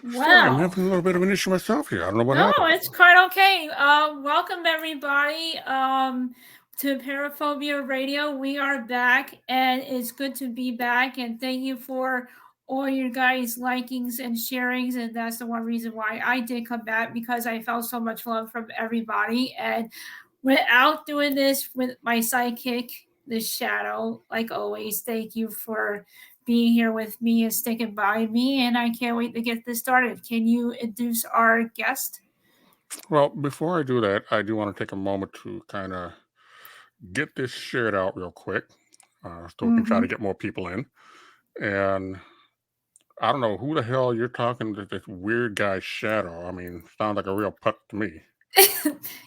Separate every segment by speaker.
Speaker 1: Sorry, I'm
Speaker 2: Well,
Speaker 1: having a little bit of an issue myself here. I don't know what
Speaker 2: no,
Speaker 1: happened.
Speaker 2: it's quite okay. Welcome everybody to Paraphobia Radio. We are back, and it's good to be back. And thank you for all your guys' likings and sharings. And that's the one reason why I did come back because I felt so much love from everybody. And without doing this with my sidekick, the Shadow, like always, thank you for being here with me and sticking by me. And I can't wait to get this started. Can you introduce our guest?
Speaker 1: Well, before I do that, I do want to take a moment to kind of get this shared out real quick so we can try to
Speaker 2: Mm-hmm.
Speaker 1: get more people in. And I don't know who the hell you're talking to, this weird guy Shadow. I mean, sounds like a real putt to me.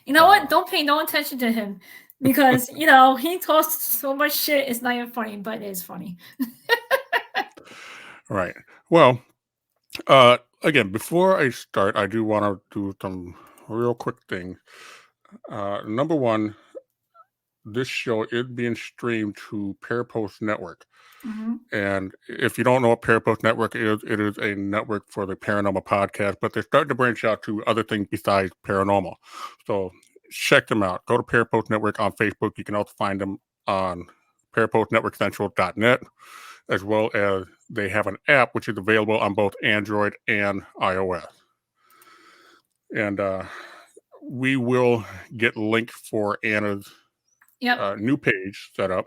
Speaker 2: You know what?
Speaker 1: Uh,
Speaker 2: Don't pay no attention to him because he talks so much shit. It's not even funny, but it is funny.
Speaker 1: right. Well, again, before I start, I do want to do some real quick things. Number one, this show is being streamed to Parapost Network.
Speaker 2: Mm-hmm.
Speaker 1: And if you don't know what Parapost Network is, it is a network for the paranormal podcast, but they're starting to branch out to other things besides paranormal. So check them out. Go to Parapost Network on Facebook. You can also find them on parapostnetworkcentral.net, as well as they have an app which is available on both Android and iOS. And we will get linked for Anna's
Speaker 2: Yep.
Speaker 1: new page set up.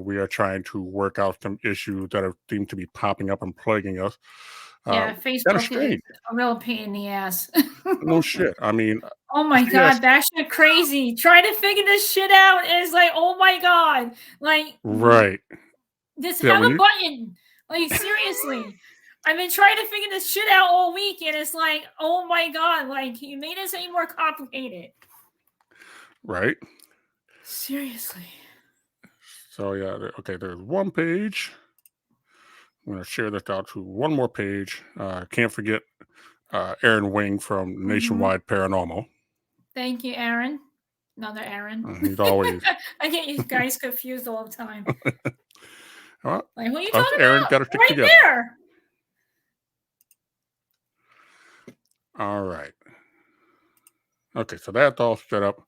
Speaker 1: We are trying to work out some issues that are seem to be popping up and plaguing us. Uh,
Speaker 2: Yeah.
Speaker 1: kind of
Speaker 2: Facebook is
Speaker 1: strange.
Speaker 2: a real pain in the ass.
Speaker 1: No shit. I mean,
Speaker 2: Oh my
Speaker 1: she has
Speaker 2: god, batshit crazy. Trying to figure this shit out is like, oh my god. Like,
Speaker 1: right.
Speaker 2: just
Speaker 1: Yeah,
Speaker 2: have
Speaker 1: when
Speaker 2: a
Speaker 1: you
Speaker 2: button. Like, seriously. I've been trying to figure this shit out all week, and it's like, oh my god, like, you made this any more complicated.
Speaker 1: right.
Speaker 2: Seriously.
Speaker 1: So yeah, okay. There's one page. I'm gonna share this out to one more page. Can't forget Aaron Wing from
Speaker 2: Mm-hmm.
Speaker 1: Nationwide Paranormal.
Speaker 2: Thank you, Aaron. Another Aaron.
Speaker 1: He's always
Speaker 2: I get you guys confused all the time.
Speaker 1: well,
Speaker 2: Like, who are you
Speaker 1: us
Speaker 2: talking
Speaker 1: Aaron's got
Speaker 2: about?
Speaker 1: to stick
Speaker 2: Right
Speaker 1: together.
Speaker 2: there.
Speaker 1: All right. Okay, so that's all set up.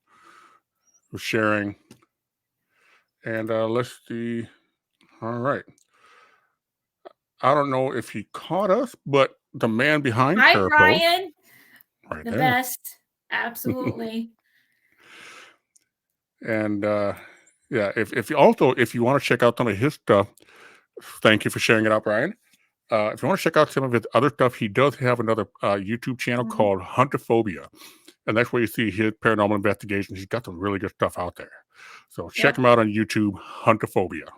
Speaker 1: We're sharing, and let's see. All right. I don't know if he caught us, but the man behind
Speaker 2: Hi,
Speaker 1: Parapost,
Speaker 2: Brian.
Speaker 1: right
Speaker 2: The
Speaker 1: there.
Speaker 2: best. Absolutely.
Speaker 1: And yeah, if you also if you want to check out some of his stuff, thank you for sharing it out, Brian. If you want to check out some of his other stuff, he does have another YouTube channel
Speaker 2: Mhm.
Speaker 1: called Hunterphobia, and that's where you see his paranormal investigations. He's got some really good stuff out there, so check
Speaker 2: Yep.
Speaker 1: him out on YouTube, Hunterphobia.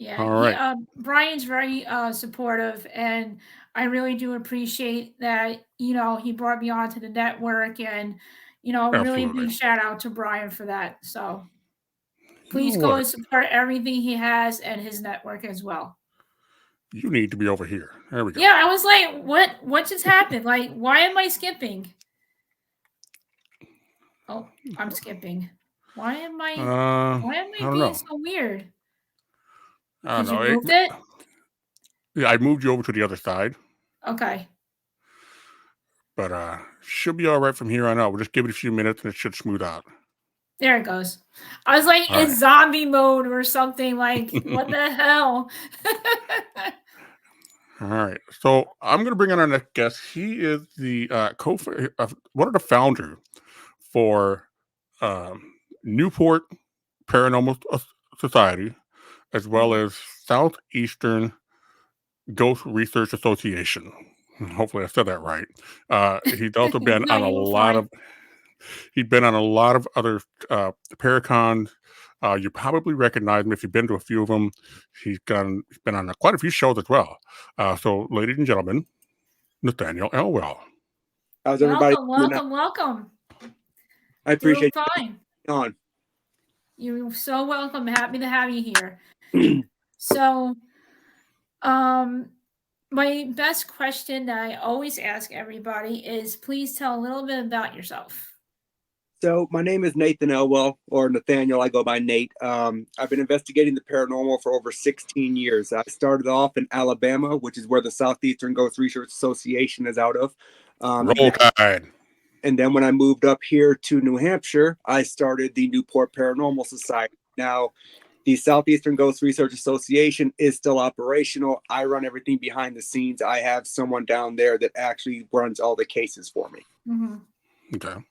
Speaker 2: Yeah,
Speaker 1: All
Speaker 2: he
Speaker 1: right,
Speaker 2: Brian's very supportive, and I really do appreciate that, he brought me onto the network, and really
Speaker 1: absolutely.
Speaker 2: big shout out to Brian for that. So
Speaker 1: You know
Speaker 2: please go
Speaker 1: what?
Speaker 2: and support everything he has and his network as well.
Speaker 1: You need to be over here. There we go.
Speaker 2: Yeah, I was like, what just happened? Like, why am I skipping? Oh, I'm skipping. Why am I
Speaker 1: I
Speaker 2: why am I
Speaker 1: don't
Speaker 2: being
Speaker 1: know.
Speaker 2: so weird?
Speaker 1: I don't
Speaker 2: Because you
Speaker 1: know.
Speaker 2: moved it?
Speaker 1: Yeah, I moved you over to the other side,
Speaker 2: Okay.
Speaker 1: but should be all right from here on out. We'll just give it a few minutes and it should smooth out.
Speaker 2: There it goes. I was like
Speaker 1: All
Speaker 2: in
Speaker 1: right.
Speaker 2: zombie mode or something. Like, what the hell?
Speaker 1: All right. So I'm going to bring in our next guest. He is the one of the founders for um, Newport Paranormal Society, as well
Speaker 2: Mhm.
Speaker 1: as Southeastern Ghost Research Association. Hopefully, I said that right. He's also been
Speaker 2: No,
Speaker 1: on a
Speaker 2: you were
Speaker 1: lot
Speaker 2: fine.
Speaker 1: of. He's been on a lot of other Paracons. You probably recognize him if you've been to a few of them. He's been on quite a few shows as well. So, ladies and gentlemen, Nathaniel Elwell.
Speaker 3: How's everybody
Speaker 2: Welcome,
Speaker 3: doing tonight?
Speaker 2: welcome, welcome.
Speaker 3: I
Speaker 2: Doing
Speaker 3: appreciate
Speaker 2: fine.
Speaker 3: you on.
Speaker 2: You're so welcome. Happy to have you here. So, um, my best question that I always ask everybody is please tell a little bit about yourself.
Speaker 3: So my name is Nathan Elwell, or Nathaniel. I go by Nate. I've been investigating the paranormal for over 16 years. I started off in Alabama, which is where the Southeastern Ghost Research Association is out of.
Speaker 1: Roll Tide.
Speaker 3: And then when I moved up here to New Hampshire, I started the Newport Paranormal Society. Now, the Southeastern Ghost Research Association is still operational. I run everything behind the scenes. I have someone down there that actually runs all the cases for me.
Speaker 2: Mm-hmm.
Speaker 1: Okay.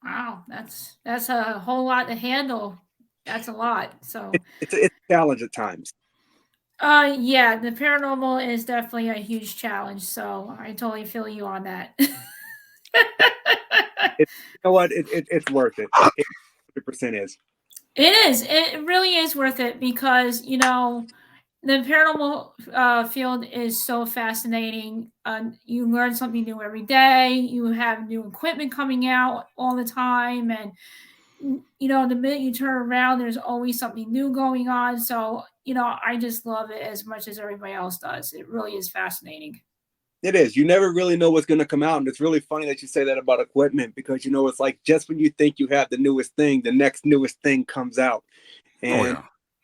Speaker 2: Wow, that's a whole lot to handle. That's a lot. So
Speaker 3: it's a challenge at times.
Speaker 2: Yeah, the paranormal is definitely a huge challenge. So I totally feel you on that.
Speaker 3: You know what? It's worth it. It 100% is.
Speaker 2: It is. It really is worth it because the paranormal field is so fascinating. You learn something new every day. You have new equipment coming out all the time, and the minute you turn around, there's always something new going on. So I just love it as much as everybody else does. It really is fascinating.
Speaker 3: It is. You never really know what's going to come out. And it's really funny that you say that about equipment because, it's like just when you think you have the newest thing, the next newest thing comes out. And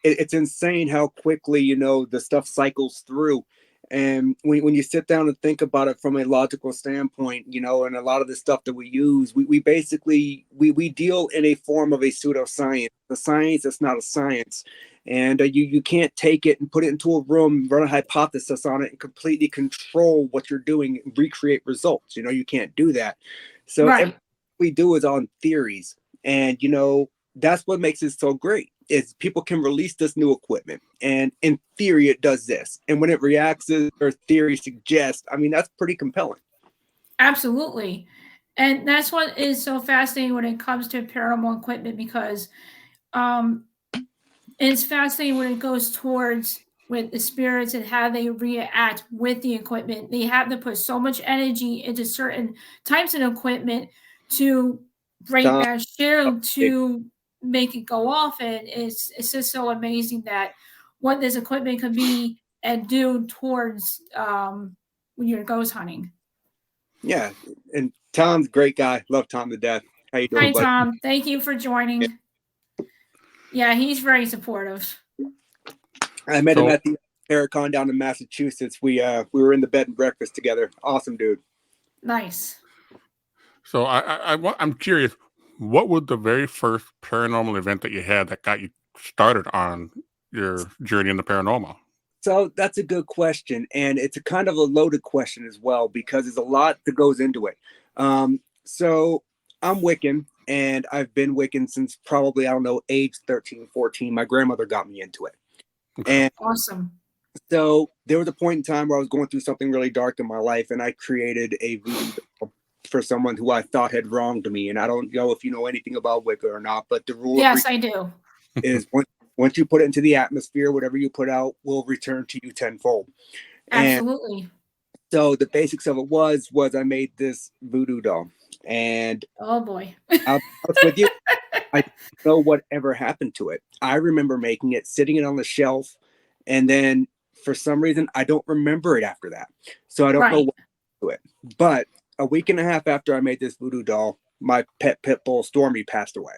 Speaker 3: it's insane how quickly, the stuff cycles through. And when you sit down and think about it from a logical standpoint, and a lot of the stuff that we use, we basically, we deal in a form of a pseudoscience, a science that's not a science. And you can't take it and put it into a room, run a hypothesis on it, and completely control what you're doing and recreate results. You can't do that. So everything we do is on theories. And, that's what makes it so great is people can release this new equipment. And in theory, it does this. And when it reacts or theory suggests, that's pretty compelling.
Speaker 2: Absolutely. And that's what is so fascinating when it comes to paranormal equipment because it's fascinating when it goes towards with the spirits and how they react with the equipment. They have to put so much energy into certain types of equipment to break that shield to make it go off. And it's just so amazing that what this equipment can be and do towards when you're ghost hunting.
Speaker 3: Yeah. And Tom's a great guy. Love Tom to death. How you doing,
Speaker 2: Hi,
Speaker 3: buddy?
Speaker 2: Tom. Thank you for joining. Yeah, he's very supportive.
Speaker 3: I met him at the Paracon down in Massachusetts. We were in the bed and breakfast together. Awesome dude.
Speaker 2: Nice.
Speaker 1: So I'm curious, what was the very first paranormal event that you had that got you started on your journey in the paranormal?
Speaker 3: So that's a good question. And it's a kind of a loaded question as well, because there's a lot that goes into it. So I'm Wiccan and I've been Wiccan since probably, age 13, 14. My grandmother got me into it.
Speaker 1: Okay.
Speaker 3: And
Speaker 2: awesome.
Speaker 3: So there was a point in time where I was going through something really dark in my life and I created a voodoo doll for someone who I thought had wronged me. And I don't know if you know anything about Wicca or not, but the rule
Speaker 2: I do.
Speaker 3: is once you put it into the atmosphere, whatever you put out will return to you tenfold.
Speaker 2: Absolutely.
Speaker 3: And so the basics of it was I made this voodoo doll. And
Speaker 2: oh boy.
Speaker 3: I'll be honest with you, I don't know whatever happened to it. I remember making it, sitting it on the shelf, and then for some reason I don't remember it after that. So I don't know what happened to it. But a week and a half after I made this voodoo doll, my pet pit bull Stormy passed away.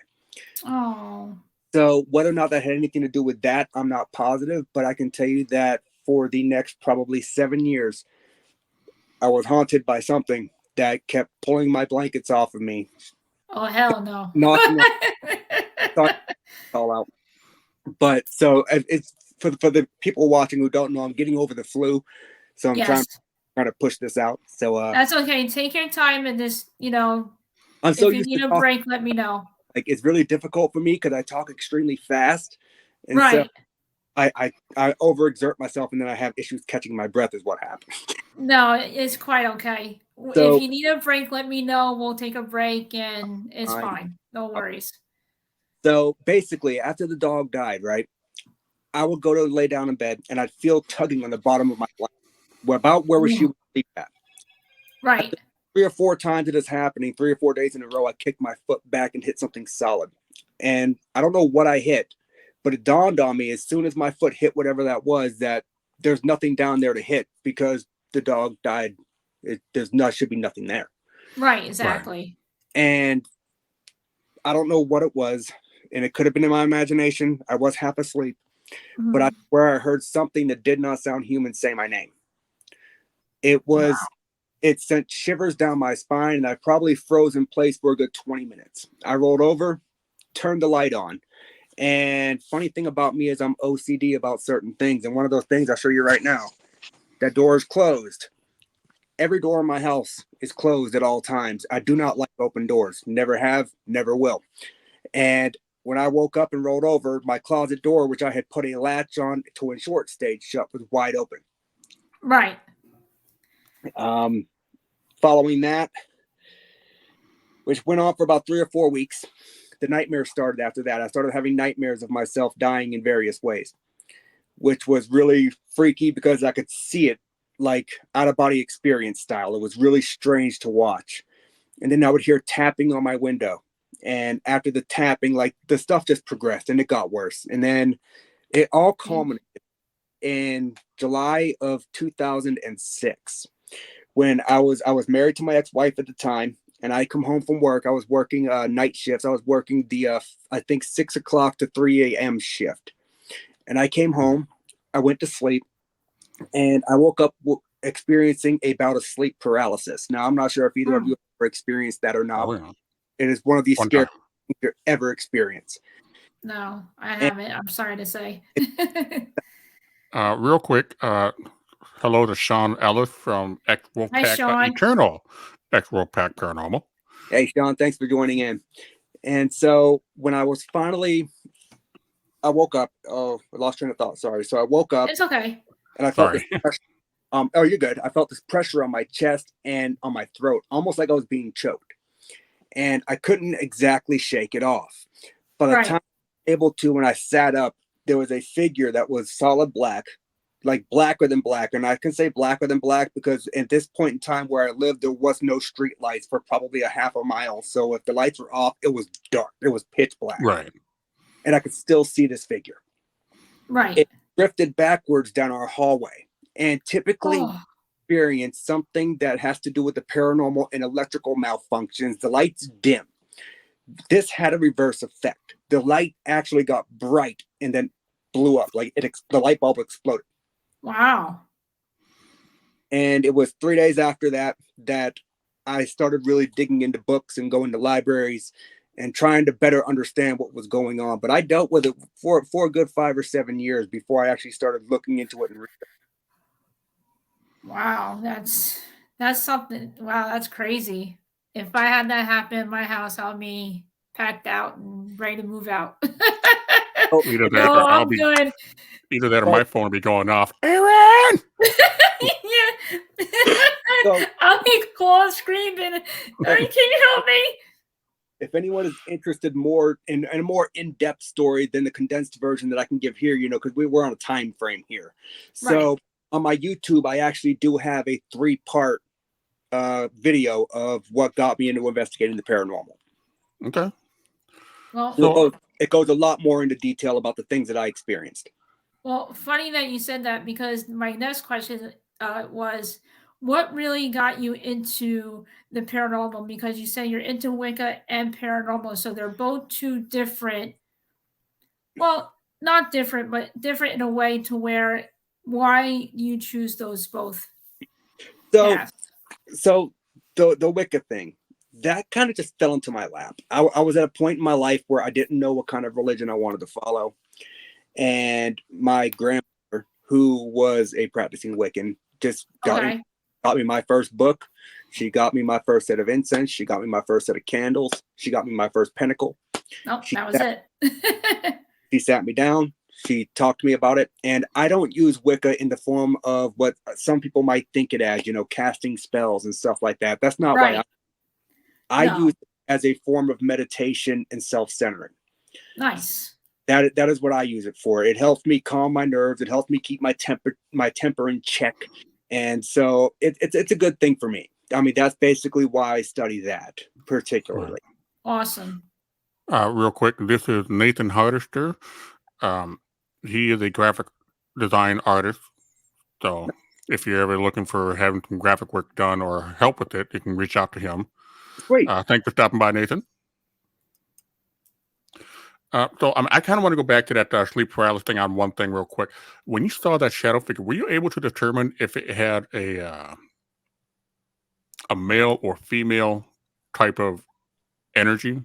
Speaker 2: Oh.
Speaker 3: So whether or not that had anything to do with that, I'm not positive, but I can tell you that for the next probably 7 years, I was haunted by something that kept pulling my blankets off of me.
Speaker 2: Oh, hell no.
Speaker 3: Knocking all out. But so it's for the people watching who don't know, I'm getting over the flu. So I'm trying to push this out. So
Speaker 2: that's okay. Take your time and just,
Speaker 3: I'm so
Speaker 2: if you need a break, let me know.
Speaker 3: Like it's really difficult for me because I talk extremely fast. And
Speaker 2: so
Speaker 3: I overexert myself and then I have issues catching my breath is what happens.
Speaker 2: No, it's quite okay. So, if you need a break, let me know. We'll take a break and it's fine. No worries.
Speaker 3: So basically, after the dog died, right, I would go to lay down in bed and I'd feel tugging on the bottom of my blanket, about where she would sleep at.
Speaker 2: Right.
Speaker 3: After 3 or 4 times it is happening, 3 or 4 days in a row, I kicked my foot back and hit something solid. And I don't know what I hit, but it dawned on me as soon as my foot hit whatever that was that there's nothing down there to hit because the dog died. Should be nothing there.
Speaker 2: Right, exactly.
Speaker 3: And I don't know what it was, and it could have been in my imagination. I was half asleep, but I
Speaker 2: Mhm.
Speaker 3: swear I heard something that did not sound human say my name.
Speaker 2: Wow.
Speaker 3: It sent shivers down my spine, and I probably froze in place for a good 20 minutes. I rolled over, turned the light on. And funny thing about me is I'm OCD about certain things. And one of those things I'll show you right now. That door is closed. Every door in my house is closed at all times. I do not like open doors. Never have, never will. And when I woke up and rolled over, my closet door, which I had put a latch on to ensure it stayed shut, was wide open.
Speaker 2: Right.
Speaker 3: Following that, which went on for about 3 or 4 weeks, the nightmares started after that. I started having nightmares of myself dying in various ways, which was really freaky because I could see it like out of body experience style. It was really strange to watch. And then I would hear tapping on my window. And after the tapping, like the stuff just progressed and it got worse. And then it all culminated in July of 2006 when I was married to my ex-wife at the time, and I come home from work. I was working night shifts. I was working the I think 6 o'clock to 3 a.m. shift. And I came home, I went to sleep, and I woke up experiencing a bout of sleep paralysis. Now, I'm not sure if either of you ever experienced that or not.
Speaker 1: Oh, yeah.
Speaker 3: It is one of the
Speaker 1: One
Speaker 3: scariest
Speaker 1: time.
Speaker 3: things you ever experience.
Speaker 2: No, I
Speaker 3: And
Speaker 2: haven't. I'm sorry to say.
Speaker 1: Real quick, hello to Sean Ellis from X
Speaker 2: Hi,
Speaker 1: Wolfpack
Speaker 2: Sean.
Speaker 1: Eternal X Wolfpack Paranormal.
Speaker 3: hey, Sean, thanks for joining in. And so when I was finally, I woke up. Oh, I lost train of thought. Sorry. So I woke up
Speaker 2: It's okay.
Speaker 3: and I felt this
Speaker 1: Sorry.
Speaker 3: pressure. Oh, you're good. I felt this pressure on my chest and on my throat, almost like I was being choked. And I couldn't exactly shake it off. By the
Speaker 2: Right.
Speaker 3: time I was able to, when I sat up, there was a figure that was solid black, like blacker than black. And I can say blacker than black because at this point in time where I lived, there was no street lights for probably a half a mile. So if the lights were off, it was dark. It was pitch black.
Speaker 1: Right.
Speaker 3: And I could still see this figure.
Speaker 2: Right.
Speaker 3: It drifted backwards down our hallway. And typically
Speaker 2: Oh,
Speaker 3: experience something that has to do with the paranormal and electrical malfunctions. The lights dim. This had a reverse effect. The light actually got bright and then blew up. Like the light bulb exploded.
Speaker 2: wow.
Speaker 3: And it was 3 days after that that I started really digging into books and going to libraries and trying to better understand what was going on. But I dealt with it for a good 5 or 7 years before I actually started looking into it and
Speaker 2: Wow. That's something. Wow, that's crazy. If I had that happen in my house, I'll be packed out and ready to move out.
Speaker 3: oh,
Speaker 1: Either that
Speaker 2: No,
Speaker 1: or I'll
Speaker 2: I'm
Speaker 1: be
Speaker 2: good.
Speaker 1: either that or
Speaker 3: so,
Speaker 1: my phone will be going off. Aaron!
Speaker 2: Yeah.
Speaker 3: so
Speaker 2: I'll be calling, screaming. Can you help me?
Speaker 3: if anyone is interested more in a more in-depth story than the condensed version that I can give here, because we're on a time frame here. So on my YouTube, I actually do have a 3-part video of what got me into investigating the paranormal.
Speaker 1: Okay.
Speaker 2: Well,
Speaker 1: So,
Speaker 3: it goes a lot more into detail about the things that I experienced.
Speaker 2: Well, funny that you said that because my next question was what really got you into the paranormal? Because you said you're into Wicca and paranormal, so they're both two different. Well, not different, but different in a way to where why you choose those both
Speaker 3: So,
Speaker 2: paths.
Speaker 3: so the Wicca thing, that kind of just fell into my lap. I was at a point in my life where I didn't know what kind of religion I wanted to follow. And my grandmother, who was a practicing Wiccan, just got me my first book. She got me my first set of incense. She got me my first set of candles. She got me my first pentacle.
Speaker 2: Nope, that was it.
Speaker 3: She sat me down. She talked to me about it. And I don't use Wicca in the form of what some people might think it as, casting spells and stuff like that. That's not why I use it as a form of meditation and self-centering.
Speaker 2: Nice.
Speaker 3: That is what I use it for. It helps me calm my nerves. It helps me keep my temper in check. And so it's a good thing for me. I mean, that's basically why I study that particularly.
Speaker 2: Awesome.
Speaker 1: Real quick, this is Nathan Hardister. He is a graphic design artist. So if you're ever looking for having some graphic work done or help with it, you can reach out to him.
Speaker 3: Great.
Speaker 1: Thanks for stopping by, Nathan. So I kind of want to go back to that sleep paralysis thing on one thing real quick. When you saw that shadow figure, were you able to determine if it had a male or female type of energy?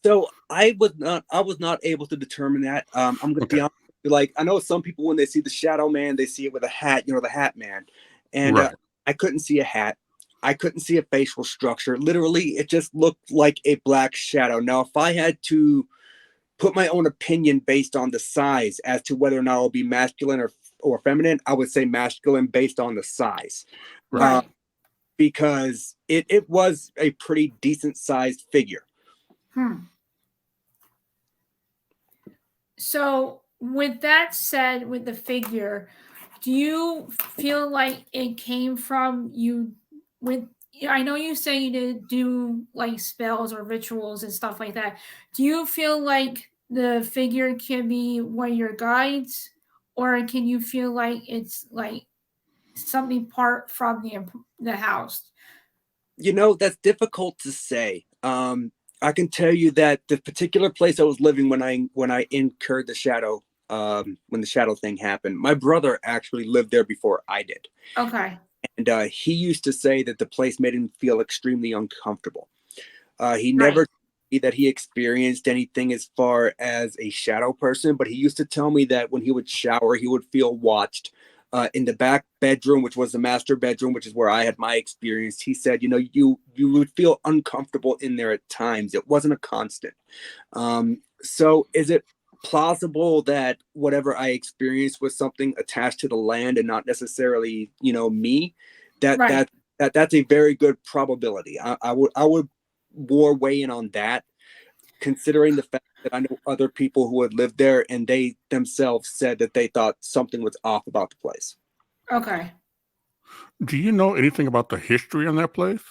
Speaker 3: So I was not able to determine that. I'm going to be
Speaker 1: Okay,
Speaker 3: honest. Like, I know some people when they see the shadow man, they see it with a hat, the hat man, and
Speaker 1: right.
Speaker 3: I couldn't see a hat. I couldn't see a facial structure. Literally, it just looked like a black shadow. Now, if I had to put my own opinion based on the size as to whether or not it'll be masculine or feminine, I would say masculine based on the size.
Speaker 1: Right.
Speaker 3: Uh,
Speaker 2: Right.
Speaker 3: because it was a pretty decent sized figure.
Speaker 2: So, with that said, with the figure, do you feel like it came from you? With I know you say you did do like spells or rituals and stuff like that. Do you feel like the figure can be one of your guides, or can you feel like it's like something part from the house?
Speaker 3: That's difficult to say. I can tell you that the particular place I was living when I incurred the shadow, when the shadow thing happened, my brother actually lived there before I did,
Speaker 2: Okay.
Speaker 3: and he used to say that the place made him feel extremely uncomfortable. He
Speaker 2: Right.
Speaker 3: never told me that he experienced anything as far as a shadow person, but he used to tell me that when he would shower, he would feel watched. In the back bedroom, which was the master bedroom, which is where I had my experience, he said, you would feel uncomfortable in there at times. It wasn't a constant. So is it plausible that whatever I experienced was something attached to the land and not necessarily, me? That
Speaker 2: Right.
Speaker 3: that that's a very good probability. I would more weigh in on that, considering the fact that I know other people who had lived there and they themselves said that they thought something was off about the place.
Speaker 2: Okay.
Speaker 1: Do you know anything about the history on that place?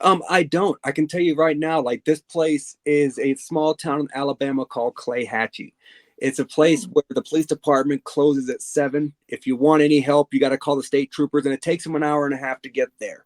Speaker 3: I don't. I can tell you right now, like this place is a small town in Alabama called Clayhatchee. It's a place where the police department closes at 7. If you want any help, you got to call the state troopers, and it takes them an hour and a half to get there.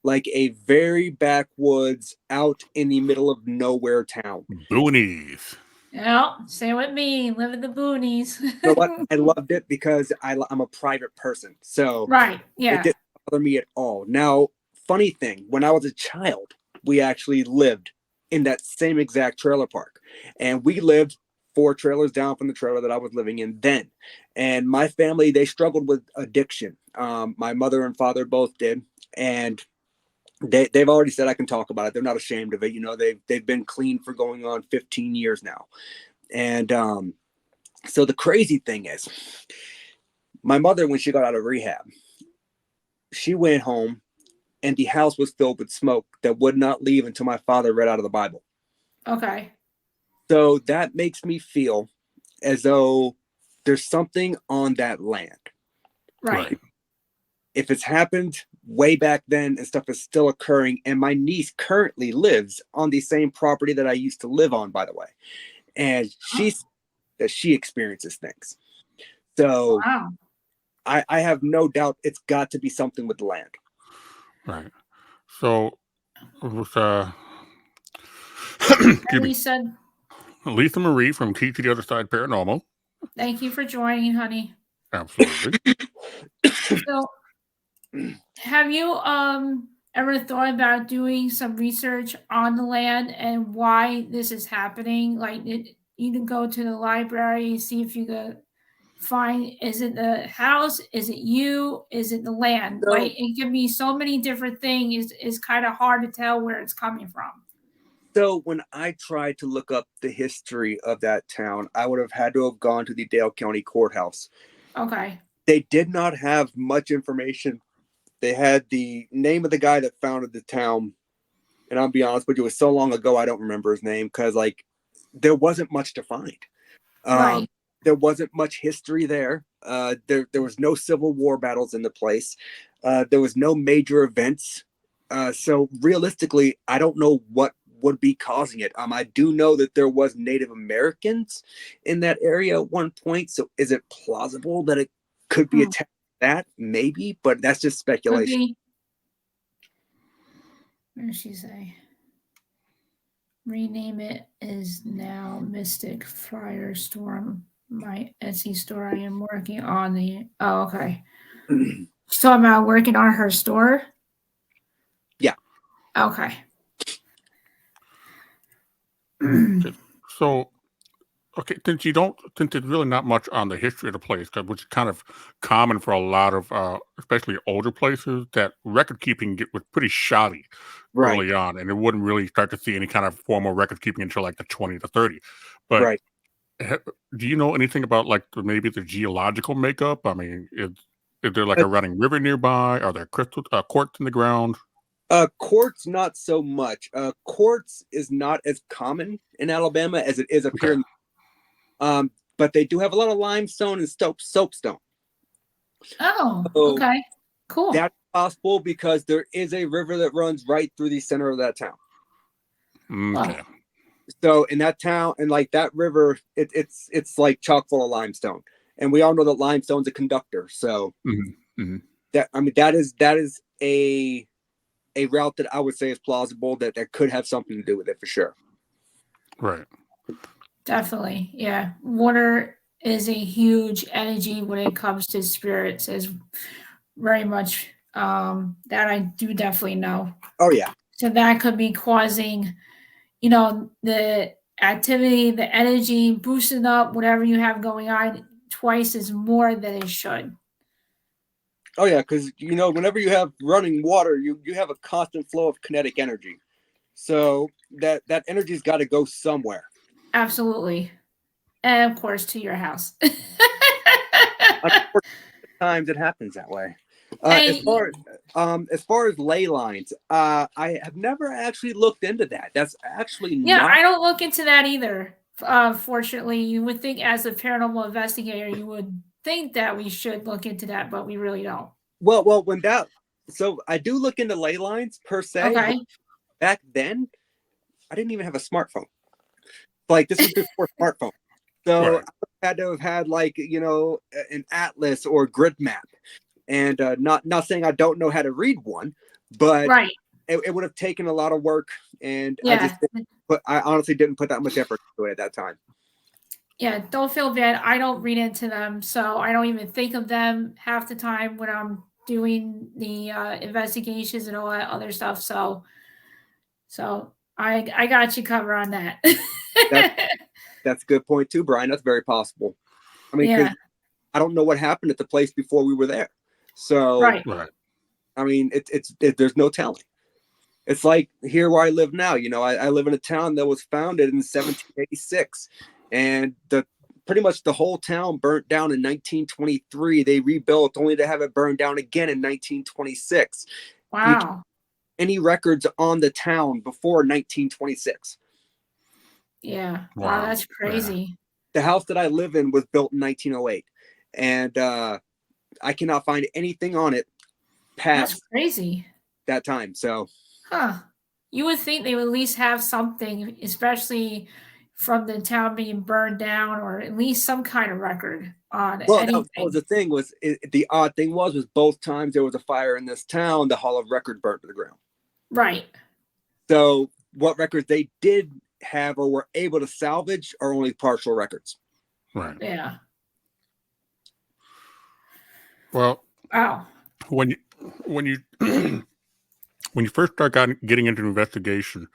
Speaker 3: Like a very backwoods, out in the middle of nowhere town.
Speaker 1: Boonies.
Speaker 2: Yeah, say with me, live in the boonies.
Speaker 3: You know what? I loved it because I'm a private person, so
Speaker 2: Right.
Speaker 3: it
Speaker 2: Yeah.
Speaker 3: didn't bother me at all. Now, funny thing, when I was a child, we actually lived in that same exact trailer park, and we lived 4 trailers down from the trailer that I was living in then. And my family, they struggled with addiction. My mother and father both did, and they've already said I can talk about it. They're not ashamed of it. They've been clean for going on 15 years now, and so the crazy thing is, my mother, when she got out of rehab, she went home and the house was filled with smoke that would not leave until my father read out of the Bible.
Speaker 2: Okay.
Speaker 3: So that makes me feel as though there's something on that land.
Speaker 2: Right.
Speaker 1: Right.
Speaker 3: If it's happened way back then and stuff is still occurring, and my niece currently lives on the same property that I used to live on, by the way, and she experiences things. So
Speaker 2: Wow.
Speaker 3: I have no doubt it's got to be something with the land.
Speaker 1: Right. So it was excuse me,
Speaker 2: Lisa,
Speaker 1: Lisa Marie from Key to the Other Side Paranormal.
Speaker 2: thank you for joining, honey.
Speaker 1: Absolutely.
Speaker 2: So, have you ever thought about doing some research on the land and why this is happening? Like, you can go to the library, see if you could find, is it the house, is it you, is it the land?
Speaker 3: So
Speaker 2: Like, it can be so many different things. It's kind of hard to tell where it's coming from.
Speaker 3: So when I tried to look up the history of that town, I would have had to have gone to the Dale County Courthouse.
Speaker 2: Okay.
Speaker 3: They did not have much information. They had the name of the guy that founded the town, and I'll be honest with you, it was so long ago I don't remember his name because there wasn't much to find.
Speaker 2: Right.
Speaker 3: There wasn't much history there. There was no Civil War battles in the place. There was no major events. So realistically, I don't know what would be causing it. I do know that there was Native Americans in that area at one point. So is it plausible that it could be attached to that? Maybe, but that's just
Speaker 2: Could
Speaker 3: speculation.
Speaker 2: be. What did she say? Rename it is now Mystic Firestorm. My Etsy store. I am working on the. Oh, okay. She's talking about working on her store.
Speaker 3: Yeah.
Speaker 2: Okay.
Speaker 1: So, okay, since there's really not much on the history of the place, which is kind of common for a lot of, especially older places, that record keeping was pretty shoddy
Speaker 3: Right.
Speaker 1: early on, and it wouldn't really start to see any kind of formal record keeping until like the 20 to 30. But
Speaker 3: Right.
Speaker 1: do you know anything about like maybe the geological makeup? I mean, is there like a running river nearby? Are there crystal quartz in the ground?
Speaker 3: Quartz, not so much. Quartz is not as common in Alabama as it is up here. But they do have a lot of limestone and soapstone.
Speaker 2: Oh,
Speaker 3: So
Speaker 2: okay. Cool.
Speaker 3: that's possible because there is a river that runs right through the center of that town.
Speaker 1: Okay.
Speaker 3: So in that town, and like that river, it's like chock full of limestone, and we all know that limestone's a conductor. So that is a route that I would say is plausible that could have something to do with it for sure.
Speaker 1: Right.
Speaker 2: Definitely. Yeah. Water is a huge energy when it comes to spirits, is very much that I do definitely know.
Speaker 3: Oh yeah.
Speaker 2: So that could be causing, the activity, the energy, boosting up whatever you have going on twice as more than it should.
Speaker 3: Oh yeah, because whenever you have running water, you have a constant flow of kinetic energy. So that energy's got to go somewhere.
Speaker 2: Absolutely. And of course to your house.
Speaker 3: Times it happens that way. As far as ley lines, I have never actually looked into that. That's actually
Speaker 2: I don't look into that either. Fortunately, you would think as a paranormal investigator, you would think that we should look into that, but we really don't.
Speaker 3: Well, so I do look into ley lines per se.
Speaker 2: Okay.
Speaker 3: Back then, I didn't even have a smartphone. Like this was before smartphone. So I had to have had like an atlas or grid map, and not saying I don't know how to read one, but it would have taken a lot of work, and I honestly didn't put that much effort into it at that time.
Speaker 2: Yeah, don't feel bad. I don't read into them, so I don't even think of them half the time when I'm doing the investigations and all that other stuff. So I got you covered on that.
Speaker 3: That's a good point too, Brian. That's very possible. I mean, because I don't know what happened at the place before we were there. So, I mean, there's no telling. It's like here where I live now. I live in a town that was founded in 1786, and pretty much the whole town burnt down in 1923. They rebuilt only to have it burned down again in 1926.
Speaker 2: Wow.
Speaker 3: Any records on the town before 1926?
Speaker 2: Yeah. Wow, that's crazy.
Speaker 3: The house that I live in was built in 1908, and I cannot find anything on it past
Speaker 2: that's crazy
Speaker 3: that time. So,
Speaker 2: you would think they would at least have something, especially from the town being burned down, or at least some kind of record on anything.
Speaker 3: That was the thing. The odd thing was both times there was a fire in this town, the Hall of Record burnt to the ground.
Speaker 2: Right.
Speaker 3: So, what records they did have or were able to salvage are only partial records.
Speaker 1: Right.
Speaker 2: Yeah.
Speaker 1: Well,
Speaker 2: wow.
Speaker 1: When you when you first start getting into investigation,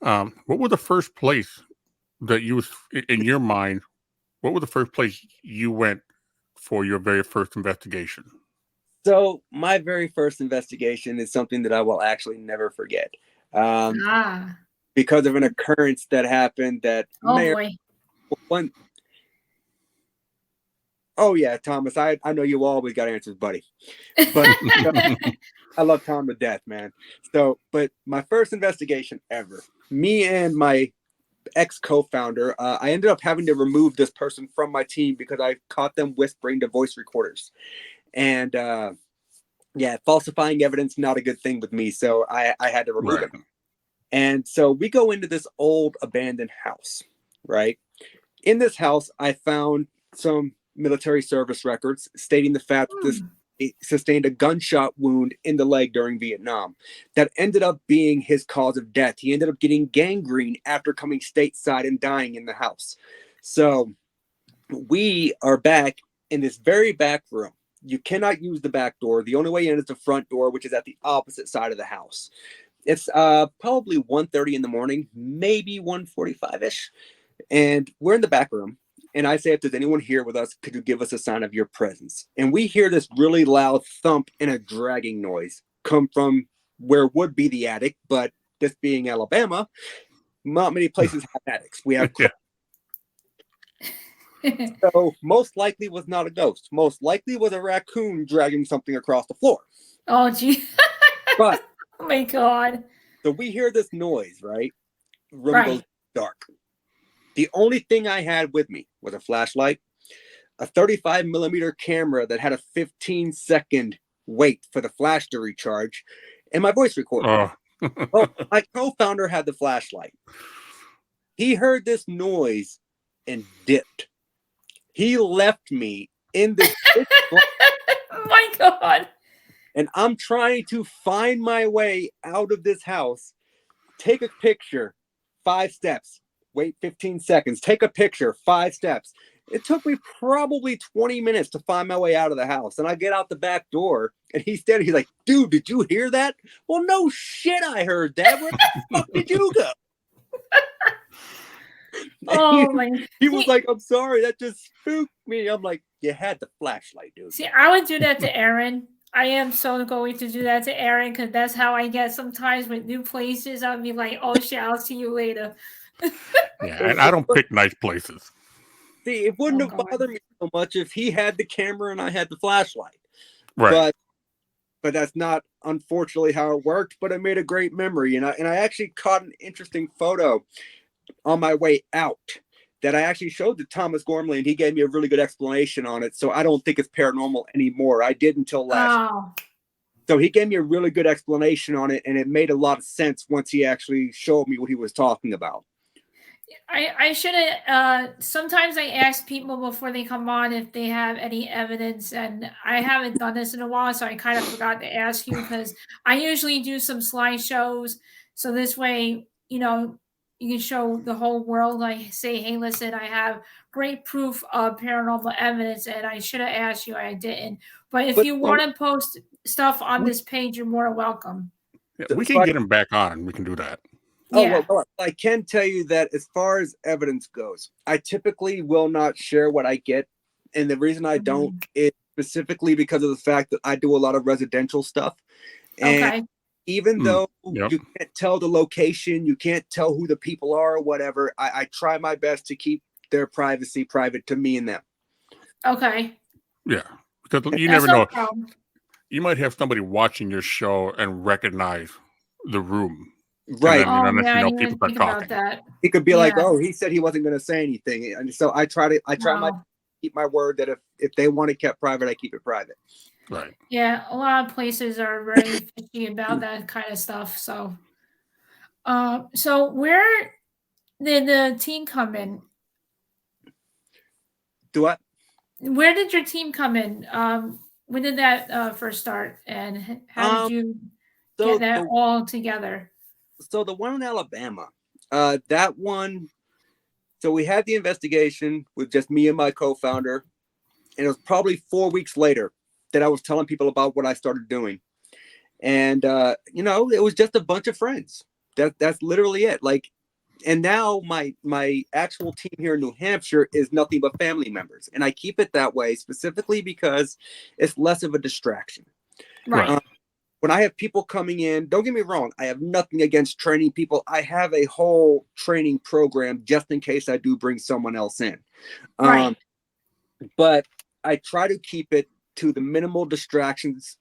Speaker 1: what was the first place that you was in your mind? What was the first place you went for your very first investigation?
Speaker 3: So my very first investigation is something that I will actually never forget. Because of an occurrence that happened that Oh yeah, Thomas, I know you always got answers, buddy. But I love Tom to death, man. So, but my first investigation ever, me and my ex-co-founder, I ended up having to remove this person from my team because I caught them whispering to voice recorders. And falsifying evidence, not a good thing with me. So I had to remove him. And so we go into this old abandoned house, right? In this house, I found some military service records stating the fact that this sustained a gunshot wound in the leg during Vietnam that ended up being his cause of death. He ended up getting gangrene after coming stateside and dying in the house. So we are back in this very back room. You cannot use the back door. The only way in is the front door, which is at the opposite side of the house. It's probably 1:30 in the morning, maybe 1:45-ish. And we're in the back room. And I say, if there's anyone here with us, could you give us a sign of your presence? And we hear this really loud thump and a dragging noise come from where would be the attic. But this being Alabama, not many places have attics. We have so most likely was not a ghost. Most likely was a raccoon dragging something across the floor.
Speaker 2: Oh, gee.
Speaker 3: But
Speaker 2: oh my God.
Speaker 3: So we hear this noise, right? Room goes dark. The only thing I had with me was a flashlight, a 35 millimeter camera that had a 15-second wait for the flash to recharge, and my voice recorder. Well, my co-founder had the flashlight. He heard this noise and dipped. He left me in this.
Speaker 2: Oh my God.
Speaker 3: And I'm trying to find my way out of this house. Take a picture, 5 steps. Wait 15 seconds. Take a picture, 5 steps. It took me probably 20 minutes to find my way out of the house. And I get out the back door and he's standing. He's like, dude, did you hear that? Well, no shit, I heard that. Where the fuck did you go? He was like, I'm sorry, that just spooked me. I'm like, you had the flashlight, dude.
Speaker 2: See, I would do that to Aaron. I am so going to do that to Aaron because that's how I get sometimes with new places. I'll be like, oh shit, I'll see you later.
Speaker 1: Yeah, and I don't pick nice places.
Speaker 3: See, it wouldn't have bothered me so much if he had the camera and I had the flashlight.
Speaker 1: Right.
Speaker 3: But that's not, unfortunately, how it worked. But it made a great memory. And I actually caught an interesting photo on my way out that I actually showed to Thomas Gormley, and he gave me a really good explanation on it. So I don't think it's paranormal anymore. I did until last.
Speaker 2: Oh.
Speaker 3: So he gave me a really good explanation on it, and it made a lot of sense once he actually showed me what he was talking about.
Speaker 2: I should have, sometimes I ask people before they come on if they have any evidence, and I haven't done this in a while, so I kind of forgot to ask you because I usually do some slideshows. So this way, you know, you can show the whole world. I say, hey, listen, I have great proof of paranormal evidence, and I should have asked you. I didn't. But if you want to post stuff on this page, you're more welcome.
Speaker 1: Yeah, we can get him back on. We can do that.
Speaker 2: Yeah.
Speaker 3: Oh, well, I can tell you that as far as evidence goes, I typically will not share what I get. And the reason I don't is specifically because of the fact that I do a lot of residential stuff. And even though you can't tell the location, you can't tell who the people are or whatever, I try my best to keep their privacy private to me and them.
Speaker 2: Okay.
Speaker 1: Yeah. Because you never know. You might have somebody watching your show and recognize the room.
Speaker 3: Right.
Speaker 2: And then, I didn't think about that.
Speaker 3: He could be like, oh, he said he wasn't going to say anything. And so I try my keep my word that if they want it kept private, I keep it private.
Speaker 1: Right.
Speaker 2: Yeah. A lot of places are very fishy about that kind of stuff. So, so where did the team come in?
Speaker 3: Do what?
Speaker 2: Where did your team come in? When did that first start? And how did you get that all together?
Speaker 3: So the one in Alabama, that one, so we had the investigation with just me and my co-founder, and it was probably 4 weeks later that I was telling people about what I started doing. And, you know, it was just a bunch of friends. That's literally it. Like, and now my actual team here in New Hampshire is nothing but family members. And I keep it that way specifically because it's less of a distraction.
Speaker 2: Right.
Speaker 3: When I have people coming in, don't get me wrong, I have nothing against training people. I have a whole training program just in case I do bring someone else in.
Speaker 2: Right.
Speaker 3: But I try to keep it to the minimal distractions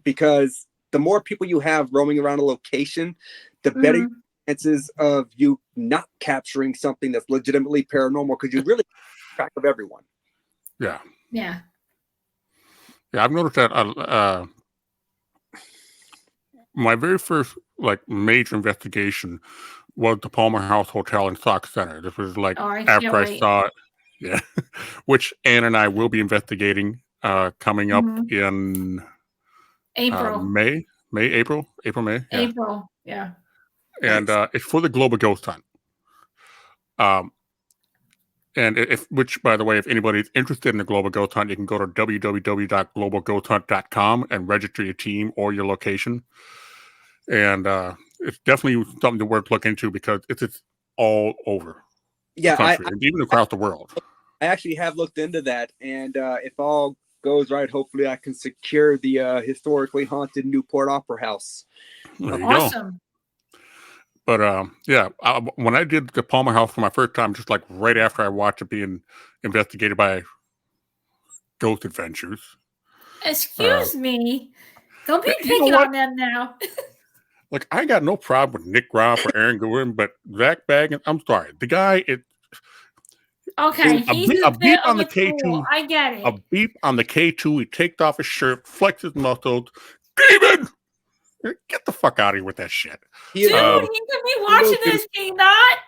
Speaker 3: because the more people you have roaming around a location, the better chances of you not capturing something that's legitimately paranormal because you really keep track of everyone.
Speaker 1: Yeah.
Speaker 2: Yeah.
Speaker 1: Yeah, I've noticed that my very first major investigation was the Palmer House Hotel in Sauk Center. This was after I saw it. Yeah. Which Ann and I will be investigating coming up
Speaker 2: Mhm.
Speaker 1: in
Speaker 2: April.
Speaker 1: May, April, May. Yeah.
Speaker 2: April. Yeah.
Speaker 1: And
Speaker 3: Nice.
Speaker 1: it's for the Global Ghost Hunt. And which, by the way, if anybody's interested in the Global Ghost Hunt, you can go to www.globalghosthunt.com and register your team or your location. And it's definitely something worth looking into because it's all over the country and even across the world.
Speaker 3: I actually have looked into that, and if all goes right, hopefully I can secure the historically haunted Newport Opera House.
Speaker 1: There you
Speaker 2: Awesome.
Speaker 1: go. But when I did the Palmer House for my first time, just like right after I watched it being investigated by Ghost Adventures.
Speaker 2: Excuse me. Don't be
Speaker 1: You know
Speaker 2: picking
Speaker 1: what?
Speaker 2: on them now.
Speaker 1: Like, I got no problem with Nick Groff or Aaron Gouin, but Zach Baggins, I'm sorry. The guy,
Speaker 2: Okay, he's
Speaker 1: a
Speaker 2: a
Speaker 1: beep
Speaker 2: bit
Speaker 1: on
Speaker 2: of
Speaker 1: the
Speaker 2: a fool.
Speaker 1: K2.
Speaker 2: I get
Speaker 1: A
Speaker 2: it.
Speaker 1: beep on the K2. He takes off his shirt, flexes muscles. Demon! Get the fuck out of here with that shit.
Speaker 2: Dude, he could be watching this, can he not?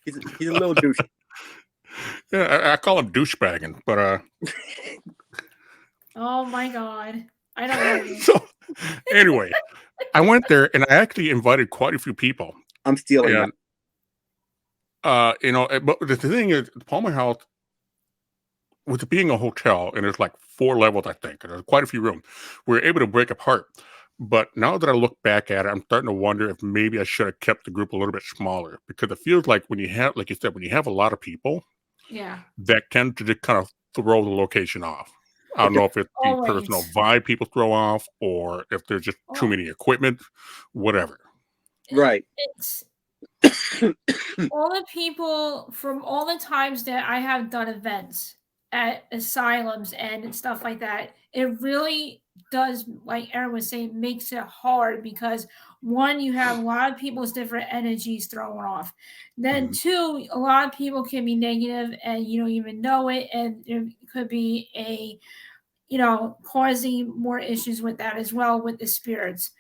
Speaker 3: He's a little douche.
Speaker 1: Yeah, I call him douchebagging, but
Speaker 2: Oh my god. I don't know you.
Speaker 1: So, anyway, I went there and I actually invited quite a few people.
Speaker 3: I'm stealing
Speaker 1: that. But the thing is, the Palmer House, with it being a hotel, and there's like 4 levels, I think, and there's quite a few rooms, we were able to break apart. But now that I look back at it, I'm starting to wonder if maybe I should have kept the group a little bit smaller, because it feels like when you have, like you said, when you have a lot of people, that tend to just kind of throw the location off. I don't know if it's the personal vibe people throw off, or if there's just too many equipment, whatever.
Speaker 3: Right.
Speaker 2: It's all the people from all the times that I have done events at asylums and stuff like that, it really does, like Aaron was saying, makes it hard because one, you have a lot of people's different energies thrown off. Then two, a lot of people can be negative and you don't even know it, and there could be a causing more issues with that as well with the spirits.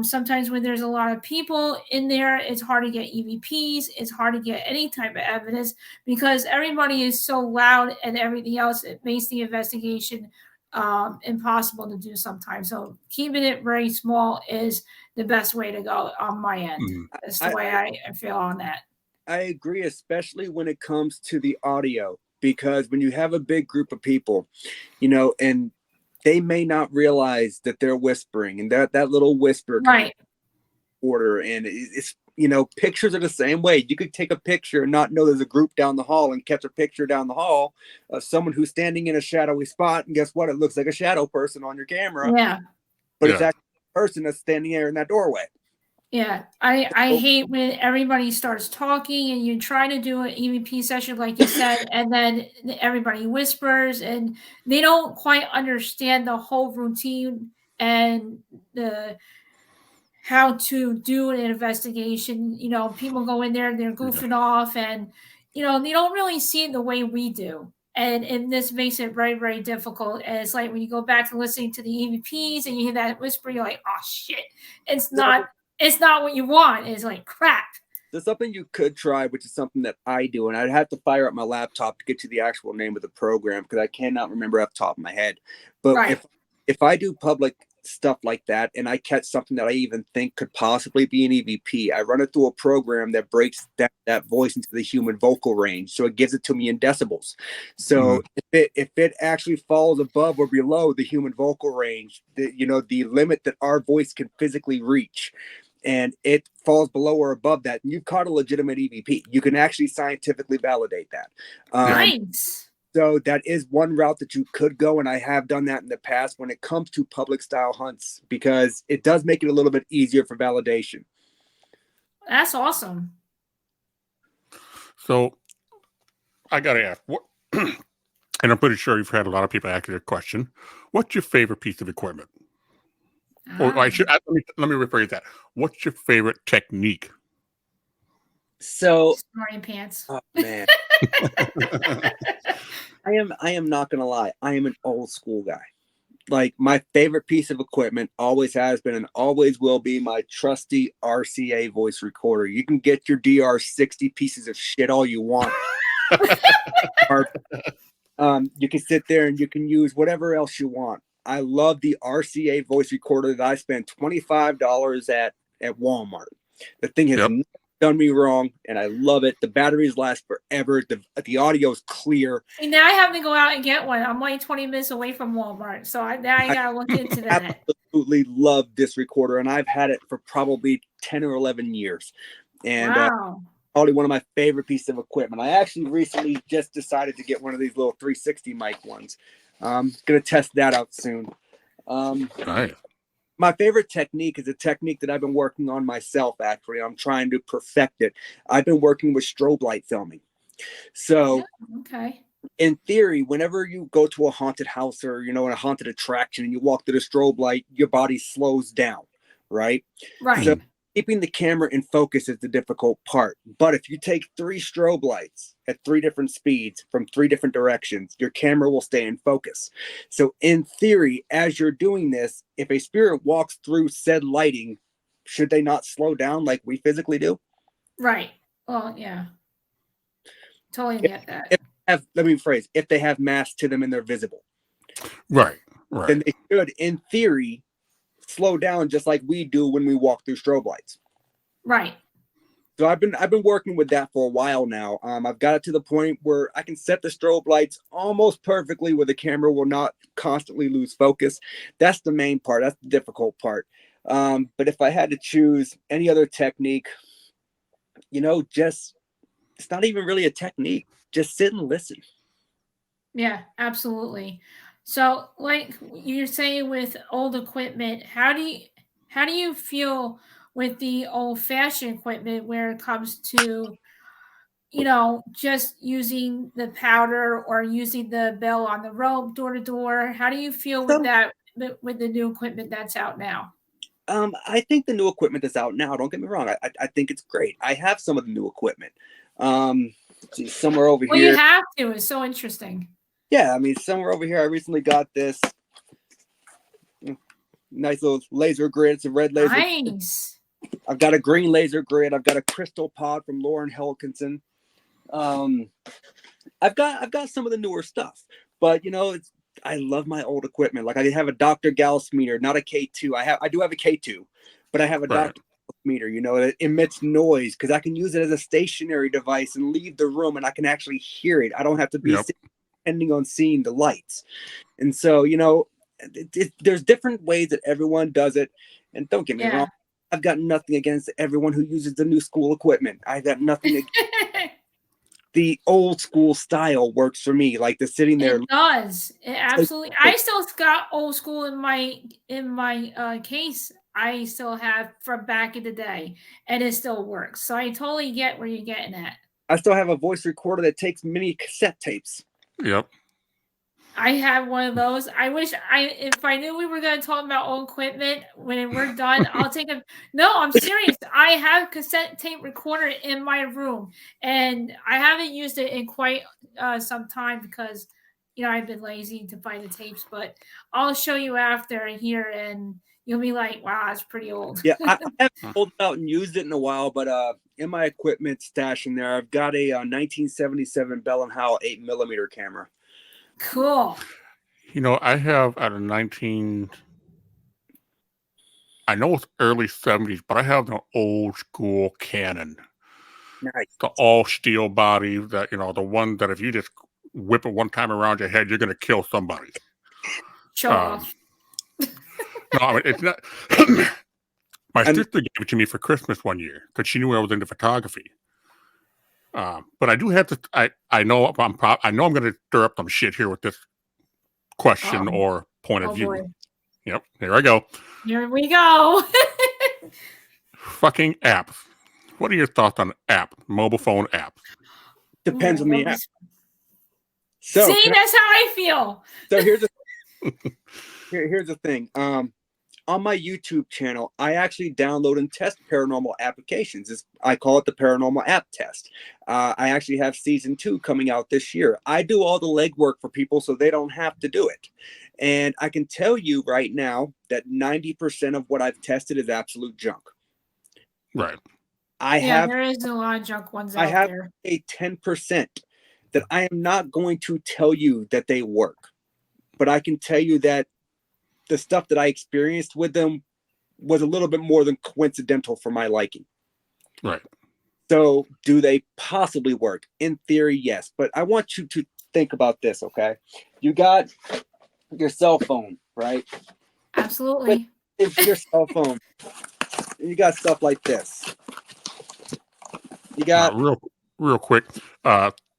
Speaker 2: Sometimes when there's a lot of people in there, it's hard to get EVPs. It's hard to get any type of evidence because everybody is so loud and everything else. It makes the investigation impossible to do sometimes. So keeping it very small is the best way to go on my end. That's the way I feel on that.
Speaker 3: I agree, especially when it comes to the audio. Because when you have a big group of people, and they may not realize that they're whispering, and that little whisper
Speaker 2: right
Speaker 3: order, and it's pictures are the same way. You could take a picture and not know there's a group down the hall and catch a picture down the hall of someone who's standing in a shadowy spot, and guess what? It looks like a shadow person on your camera.
Speaker 2: Yeah.
Speaker 3: But it's actually a person that's standing there in that doorway.
Speaker 2: Yeah, I hate when everybody starts talking and you try to do an EVP session like you said, and then everybody whispers and they don't quite understand the whole routine and the how to do an investigation. People go in there, they're goofing off, and they don't really see it the way we do. And this makes it very, very difficult. And it's like when you go back to listening to the EVPs and you hear that whisper, you're like, oh shit, it's not what you want. It's like crap.
Speaker 3: There's something you could try, which is something that I do, and I'd have to fire up my laptop to get to the actual name of the program because I cannot remember off the top of my head. But if I do public stuff like that and I catch something that I even think could possibly be an EVP, I run it through a program that breaks that voice into the human vocal range, so it gives it to me in decibels. So if it actually falls above or below the human vocal range, the limit that our voice can physically reach, and it falls below or above that, and you've caught a legitimate EVP. You can actually scientifically validate that.
Speaker 2: Nice.
Speaker 3: So that is one route that you could go, and I have done that in the past when it comes to public style hunts, because it does make it a little bit easier for validation.
Speaker 2: That's awesome.
Speaker 1: So I got to ask, what, and I'm pretty sure you've had a lot of people ask you a question. What's your favorite piece of equipment? Or let me rephrase that. What's your favorite technique?
Speaker 3: So
Speaker 2: snorting pants.
Speaker 3: Oh man. I am not gonna lie. I am an old school guy. Like, my favorite piece of equipment always has been and always will be my trusty RCA voice recorder. You can get your DR60 pieces of shit all you want. You can sit there and you can use whatever else you want. I love the RCA voice recorder that I spent $25 at Walmart. The thing has never done me wrong, and I love it. The batteries last forever. The audio is clear.
Speaker 2: And now I have to go out and get one. I'm like 20 minutes away from Walmart, so now I gotta look into that.
Speaker 3: Absolutely love this recorder, and I've had it for probably 10 or 11 years. And
Speaker 2: wow.
Speaker 3: Probably one of my favorite pieces of equipment. I actually recently just decided to get one of these little 360 mic ones. I'm gonna test that out soon.
Speaker 1: Nice.
Speaker 3: My favorite technique is a technique that I've been working on myself. Actually, I'm trying to perfect it. I've been working with strobe light filming. So,
Speaker 2: okay.
Speaker 3: In theory, whenever you go to a haunted house or in a haunted attraction and you walk through the strobe light, your body slows down, right?
Speaker 2: Right.
Speaker 3: So keeping the camera in focus is the difficult part. But if you take 3 strobe lights at 3 different speeds from 3 different directions, your camera will stay in focus. So in theory, as you're doing this, if a spirit walks through said lighting, should they not slow down like we physically do?
Speaker 2: Right. Well, yeah. Totally get that.
Speaker 3: Let me rephrase, if they have mass to them and they're visible.
Speaker 1: Right.
Speaker 3: Then they should, in theory, slow down just like we do when we walk through strobe lights.
Speaker 2: Right.
Speaker 3: So I've been working with that for a while now. I've got it to the point where I can set the strobe lights almost perfectly where the camera will not constantly lose focus. That's the main part. That's the difficult part. But if I had to choose any other technique, it's not even really a technique. Just sit and listen.
Speaker 2: Yeah, absolutely. So, like you're saying with old equipment, how do you feel with the old-fashioned equipment where it comes to, just using the powder or using the bell on the rope door to door? How do you feel with that with the new equipment that's out now?
Speaker 3: I think the new equipment that's out now, don't get me wrong, I think it's great. I have some of the new equipment. Somewhere over here.
Speaker 2: Well, you have to. It's so interesting.
Speaker 3: Yeah, I mean, somewhere over here, I recently got this nice little laser grid. It's a red laser.
Speaker 2: Nice.
Speaker 3: I've got a green laser grid. I've got a crystal pod from Lauren Helkinson. I've got some of the newer stuff, but I love my old equipment. Like I have a Dr. Gauss meter, not a K2. I do have a K2, but I have a Dr. Gauss meter. It emits noise because I can use it as a stationary device and leave the room, and I can actually hear it. I don't have to be depending on seeing the lights. And so there's different ways that everyone does it. And don't get me wrong, I've got nothing against everyone who uses the new school equipment. I've got nothing against the old school style works for me, like the sitting there.
Speaker 2: It does. It absolutely. I still got old school in my case. I still have from back in the day, and it still works. So I totally get where you're getting at.
Speaker 3: I still have a voice recorder that takes mini cassette tapes.
Speaker 1: Yep.
Speaker 2: I have one of those. I wish if I knew we were going to talk about old equipment when we're done, I'll take a. No, I'm serious. I have a cassette tape recorder in my room, and I haven't used it in quite some time because I've been lazy to find the tapes. But I'll show you after here, and you'll be like, "Wow, that's pretty old."
Speaker 3: Yeah, I haven't pulled it out and used it in a while, but in my equipment stash in there, I've got a 1977 Bell & Howell 8mm camera.
Speaker 2: Cool.
Speaker 1: I have out of I know it's early 70s, but I have an old school Canon.
Speaker 3: Nice.
Speaker 1: The all steel body that, the one that if you just whip it one time around your head, you're going to kill somebody.
Speaker 2: Show off.
Speaker 1: No, I mean, it's not. My sister gave it to me for Christmas one year because she knew I was into photography. But I do have to. I know I'm going to stir up some shit here with this question or point of view.
Speaker 2: Boy.
Speaker 1: Yep, here I go.
Speaker 2: Here we go.
Speaker 1: Fucking apps. What are your thoughts on mobile phone apps?
Speaker 3: Depends on the app.
Speaker 2: So see, that's how I feel.
Speaker 3: So here's the thing. On my YouTube channel, I actually download and test paranormal applications. I call it the Paranormal App Test. I actually have season 2 coming out this year. I do all the legwork for people so they don't have to do it. And I can tell you right now that 90% of what I've tested is absolute junk.
Speaker 1: Right.
Speaker 2: There is a lot of junk ones out there.
Speaker 3: I have a 10% that I am not going to tell you that they work, but I can tell you that the stuff that I experienced with them was a little bit more than coincidental for my liking.
Speaker 1: Right.
Speaker 3: So do they possibly work? In theory, yes. But I want you to think about this, okay? You got your cell phone, right?
Speaker 2: Absolutely.
Speaker 3: If your cell phone, you got stuff like this. You got
Speaker 1: real quick.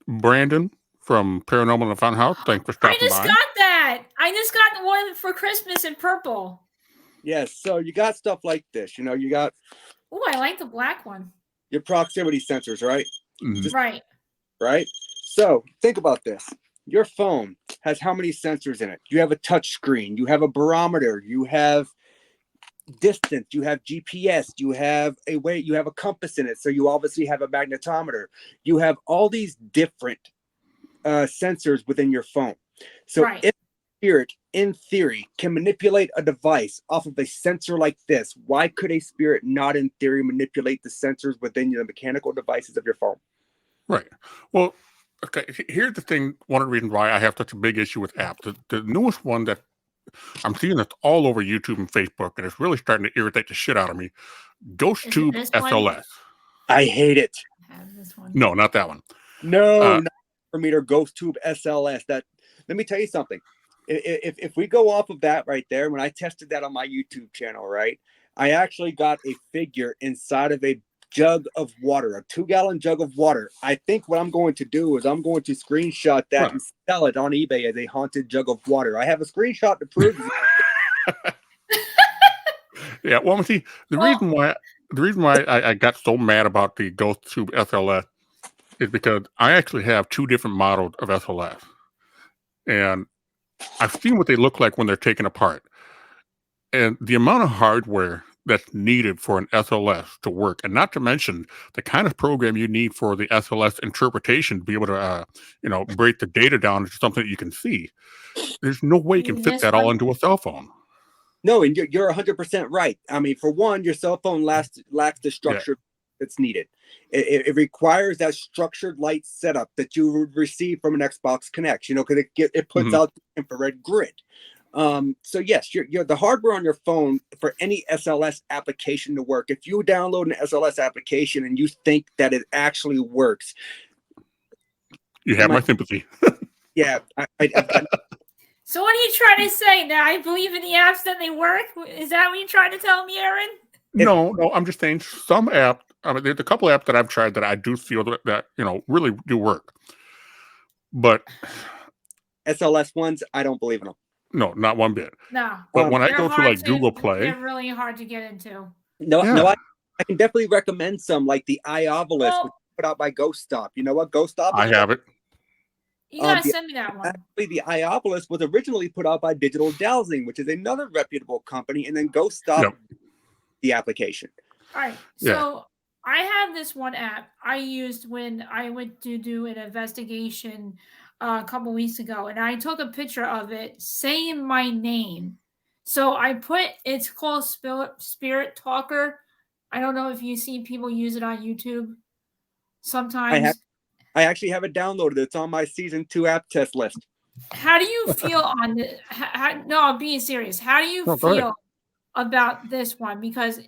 Speaker 1: Brandon from Paranormal in the Fun House. Thanks for
Speaker 2: I
Speaker 1: stopping
Speaker 2: just
Speaker 1: by.
Speaker 2: got that. I just got one for Christmas in purple.
Speaker 3: Yes, so you got stuff like this. You got.
Speaker 2: Oh, I like the black one.
Speaker 3: Your proximity sensors, right?
Speaker 2: Right.
Speaker 3: Right. So think about this. Your phone has how many sensors in it? You have a touch screen. You have a barometer. You have distance. You have GPS. You have a weight. You have a compass in it. So you obviously have a magnetometer. You have all these different sensors within your phone. So if spirit, in theory, can manipulate a device off of a sensor like this, why could a spirit not, in theory, manipulate the sensors within the mechanical devices of your phone?
Speaker 1: Right. Well, okay. Here's the thing. One of the reasons why I have such a big issue with apps. The newest one that I'm seeing that's all over YouTube and Facebook, and it's really starting to irritate the shit out of me. GhostTube SLS.
Speaker 3: I hate it.
Speaker 2: I have this one.
Speaker 1: No, not that one.
Speaker 3: No, not for me. GhostTube SLS. Let me tell you something. If we go off of that right there, when I tested that on my YouTube channel, right, I actually got a figure inside of a jug of water, a 2-gallon jug of water. I think what I'm going to do is I'm going to screenshot that and sell it on eBay as a haunted jug of water. I have a screenshot to prove it.
Speaker 1: Yeah, well, see, the reason why I got so mad about the GhostTube SLS is because I actually have 2 different models of SLS, and I've seen what they look like when they're taken apart, and the amount of hardware that's needed for an SLS to work, and not to mention the kind of program you need for the SLS interpretation to be able to, break the data down into something that you can see. There's no way you can fit that all into a cell phone.
Speaker 3: No, and you're 100% right. I mean, for one, your cell phone lacks the structure that's needed. It requires that structured light setup that you would receive from an Xbox Connect, because it puts out the infrared grid. So yes, you're the hardware on your phone for any SLS application to work. If you download an SLS application and you think that it actually works,
Speaker 1: you have my sympathy.
Speaker 3: Yeah.
Speaker 2: So what are you trying to say? That I believe in the apps that they work? Is that what you're trying to tell me, Aaron?
Speaker 1: No, I'm just saying some apps. I mean, there's a couple apps that I've tried that I do feel that really do work. But
Speaker 3: SLS ones, I don't believe in them.
Speaker 1: No, not one bit.
Speaker 2: No.
Speaker 1: But when I go through like Google Play,
Speaker 2: they're really hard to get into.
Speaker 3: No, I can definitely recommend some, like the Iovolus, which is put out by Ghost Stop. You know what Ghost Stop is?
Speaker 1: I have it.
Speaker 2: You gotta send me that one.
Speaker 3: Actually, the Iovolus was originally put out by Digital Dowsing, which is another reputable company, and then Ghost Stop the application.
Speaker 2: All right. So I have this one app I used when I went to do an investigation a couple weeks ago, and I took a picture of it saying my name. So it's called Spirit Talker. I don't know if you see people use it on YouTube sometimes.
Speaker 3: I actually have it downloaded. It's on my season 2 app test list.
Speaker 2: How do you feel on it? No, I'm being serious. How do you feel about this one? Because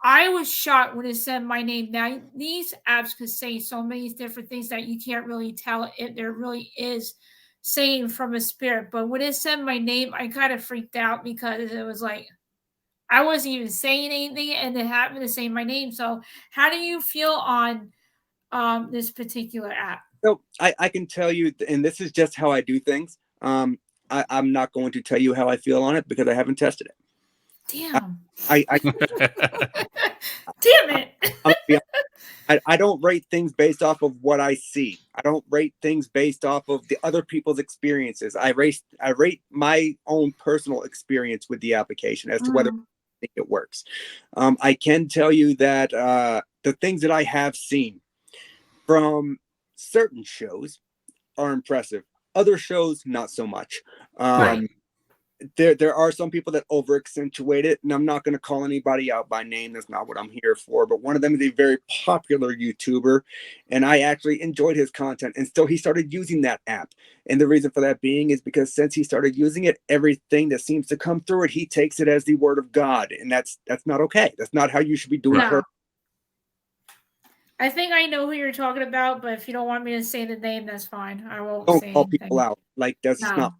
Speaker 2: I was shocked when it said my name. Now, these apps could say so many different things that you can't really tell if there really is saying from a spirit. But when it said my name, I kind of freaked out because it was like I wasn't even saying anything and it happened to say my name. So how do you feel on this particular app?
Speaker 3: So I can tell you, and this is just how I do things. I'm not going to tell you how I feel on it because I haven't tested it.
Speaker 2: Damn.
Speaker 3: Damn it. I don't rate things based off of what I see. I don't rate things based off of the other people's experiences. I rate my own personal experience with the application as to whether I think it works. I can tell you that the things that I have seen from certain shows are impressive. Other shows, not so much. there are some people that over accentuate it, and I'm not going to call anybody out by name. That's not what I'm here for. But one of them is a very popular YouTuber, and I actually enjoyed his content. And so he started using that app. And the reason for that being is because since he started using it, everything that seems to come through it, he takes it as the word of God. And that's not okay. That's not how you should be doing it.
Speaker 2: I think I know who you're talking about, but if you don't want me to say the name, that's fine. I won't
Speaker 3: Don't
Speaker 2: say
Speaker 3: call
Speaker 2: anything.
Speaker 3: people out. Like, that's not,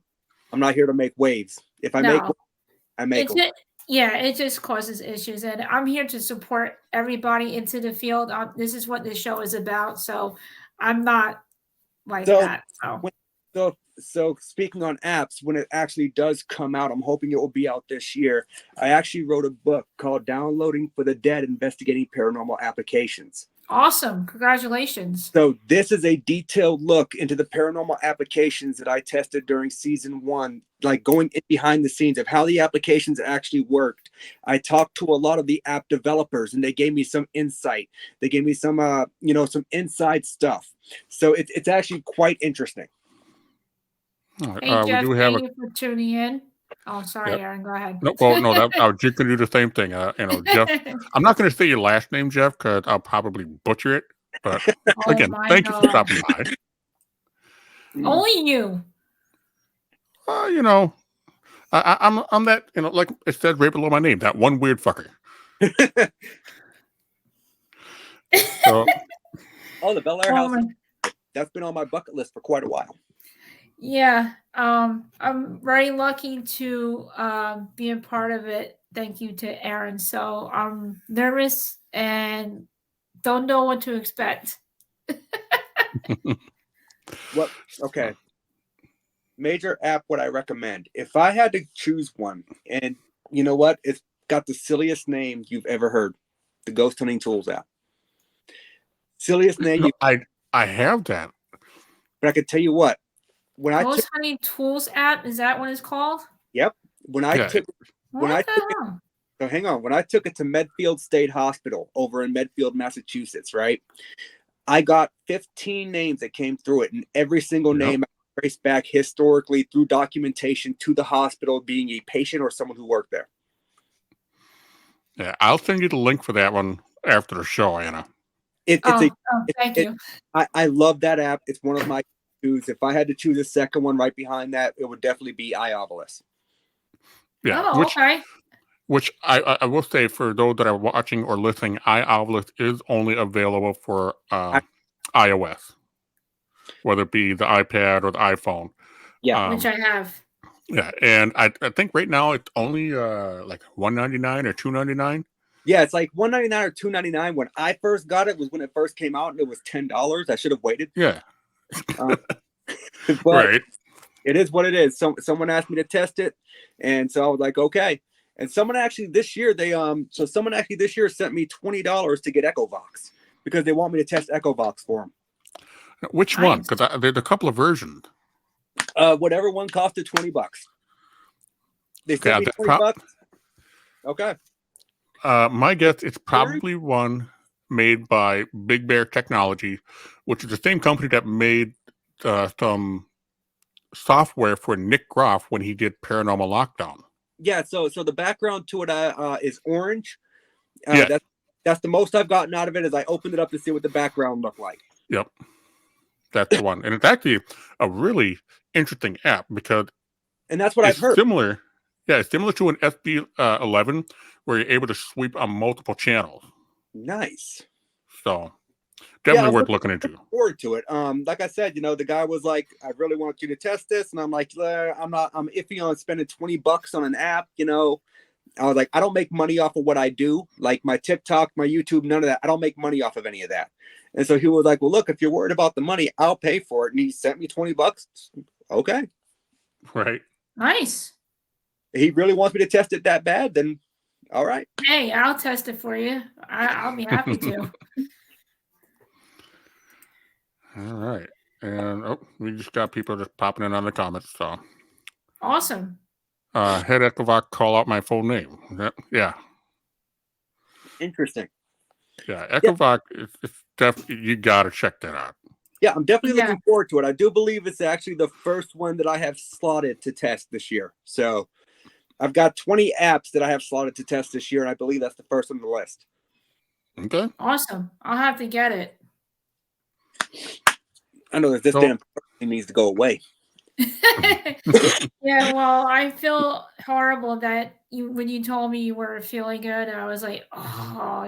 Speaker 3: I'm not here to make waves. If I make waves, I make them.
Speaker 2: It just causes issues, and I'm here to support everybody into the field. This is what this show is about, so I'm not like that.
Speaker 3: So speaking on apps, when it actually does come out, I'm hoping it will be out this year. I actually wrote a book called Downloading for the Dead, Investigating Paranormal Applications.
Speaker 2: Awesome. Congratulations.
Speaker 3: So this is a detailed look into the paranormal applications that I tested during season 1, like going in behind the scenes of how the applications actually worked. I talked to a lot of the app developers, and they gave me some insight. They gave me some, some inside stuff. So it's actually quite interesting.
Speaker 2: Hey, Jeff, thank you for tuning in. Oh, sorry, Aaron. Go ahead.
Speaker 1: No, well, no, I was just going to do the same thing. Jeff. I'm not going to say your last name, Jeff, because I'll probably butcher it. But again, thank you for stopping by.
Speaker 2: Only you.
Speaker 1: I'm that, like it says right below my name, that one weird fucker. So,
Speaker 3: the Bel Air house. That's been on my bucket list for quite a while.
Speaker 2: Yeah, I'm very lucky to be a part of it. Thank you to Aaron. So I'm nervous and don't know what to expect.
Speaker 3: Well, okay. Major app would I recommend? If I had to choose one, and you know what? It's got the silliest name you've ever heard. The Ghost Hunting Tools app. Silliest name.
Speaker 1: I have that.
Speaker 3: But I can tell you what.
Speaker 2: Ghost Hunting Tools app, is that what it's called?
Speaker 3: Yep. So hang on. When I took it to Medfield State Hospital over in Medfield, Massachusetts, right? I got 15 names that came through it, and every single name I traced back historically through documentation to the hospital being a patient or someone who worked there.
Speaker 1: Yeah, I'll send you the link for that one after the show, Anna.
Speaker 2: Thank you.
Speaker 3: I love that app. It's one of my choose. If I had to choose a second one right behind that, it would definitely be iOvilus.
Speaker 1: Yeah. Which I will say, for those that are watching or listening, iOvilus is only available for iOS, whether it be the iPad or the iPhone.
Speaker 2: Yeah, which I have.
Speaker 1: Yeah, and I think right now it's only like $1.99 or $2.99.
Speaker 3: Yeah, it's like $1.99 or $2.99. When I first got it was when it first came out, and it was $10. I should have waited.
Speaker 1: Yeah.
Speaker 3: But
Speaker 1: right.
Speaker 3: It is what it is. Someone asked me to test it, and so I was like, okay. And someone actually this year sent me $20 to get EchoVox because they want me to test EchoVox for them.
Speaker 1: Which one? Because there's a couple of versions.
Speaker 3: Whatever one costed $20. They sent me $20. Okay.
Speaker 1: My guess it's probably one made by Big Bear Technology, which is the same company that made some software for Nick Groff when he did Paranormal Lockdown.
Speaker 3: Yeah, so the background to it is orange. That's the most I've gotten out of it. Is I opened it up to see what the background looked like.
Speaker 1: Yep, that's the one, and it's actually a really interesting app because,
Speaker 3: and that's what I've heard.
Speaker 1: Similar, it's similar to an SB11 where you're able to sweep on multiple channels.
Speaker 3: Nice.
Speaker 1: So definitely worth looking into.
Speaker 3: Forward to it. Like I said, the guy was like, I really want you to test this, and I'm like, I'm iffy on spending $20 on an app. I was like, I don't make money off of what I do, like my TikTok, my YouTube, none of that. I don't make money off of any of that. And so he was like, well, look, if you're worried about the money, I'll pay for it. And he sent me $20. Okay.
Speaker 1: Right.
Speaker 2: Nice.
Speaker 3: He really wants me to test it that bad, then all right.
Speaker 2: Hey, I'll test it for you. I'll be happy to.
Speaker 1: All right. And we just got people just popping in on the comments. So
Speaker 2: awesome.
Speaker 1: Head EchoVox, call out my full name. Yeah.
Speaker 3: Interesting.
Speaker 1: Yeah, EchoVox is definitely, you gotta check that out.
Speaker 3: Yeah, I'm definitely looking forward to it. I do believe it's actually the first one that I have slotted to test this year. So I've got 20 apps that I have slotted to test this year, and I believe that's the first on the list.
Speaker 1: Okay.
Speaker 2: Awesome. I'll have to get it.
Speaker 3: I know that this damn thing needs to go away.
Speaker 2: Yeah, well, I feel horrible that when you told me you were feeling good, I was like, oh,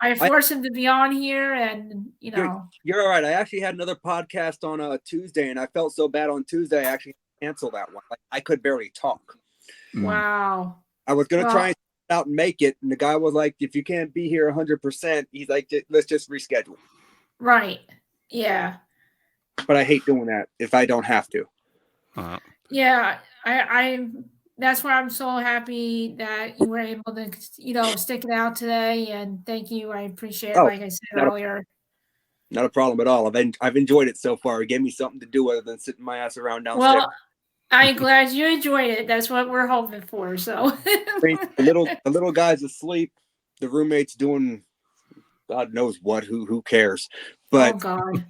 Speaker 2: I forced him to be on here, and
Speaker 3: You're all right. I actually had another podcast on Tuesday, and I felt so bad on Tuesday, I actually canceled that one. Like, I could barely talk.
Speaker 2: Wow.
Speaker 3: I was gonna try and out and make it, and the guy was like, "If you can't be here 100%, he's like, let's just reschedule."
Speaker 2: Right. Yeah.
Speaker 3: But I hate doing that if I don't have to.
Speaker 2: Yeah, I that's why I'm so happy that you were able to, stick it out today. And thank you. I appreciate it. Like I said earlier.
Speaker 3: Not a problem at all. I've enjoyed it so far. It gave me something to do other than sitting my ass around downstairs.
Speaker 2: Well, I'm glad you enjoyed it. That's what we're hoping for. So
Speaker 3: the little guy's asleep. The roommate's doing God knows what. Who cares? But
Speaker 2: oh God.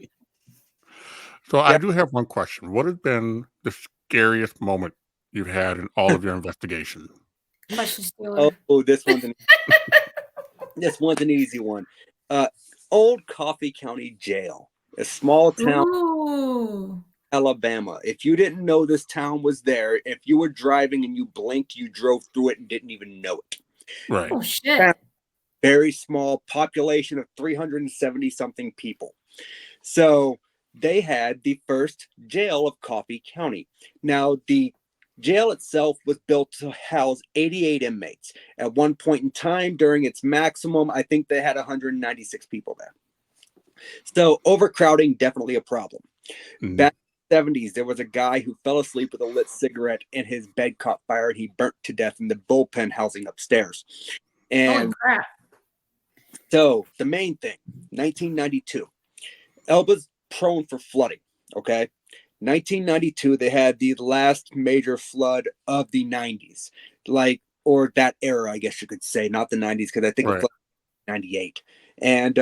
Speaker 1: So I do have one question. What has been the scariest moment you've had in all of your investigation?
Speaker 2: Question stealer.
Speaker 3: Oh, this one's an easy one. Old Coffee County Jail, a small town.
Speaker 2: Ooh.
Speaker 3: Alabama. If you didn't know this town was there, if you were driving and you blinked, you drove through it and didn't even know it.
Speaker 1: Right.
Speaker 2: Oh shit.
Speaker 3: Very small population of 370 something people. So they had the first jail of Coffee County. Now the jail itself was built to house 88 inmates. At one point in time during its maximum, I think they had 196 people there. So overcrowding, definitely a problem. Back 70s, there was a guy who fell asleep with a lit cigarette and his bed caught fire and he burnt to death in the bullpen housing upstairs. And
Speaker 2: holy crap.
Speaker 3: So the main thing, 1992, Elba's prone for flooding. Okay. 1992, they had the last major flood of the 90s, or that era, I guess you could say, not the 90s, because I think it was 98. And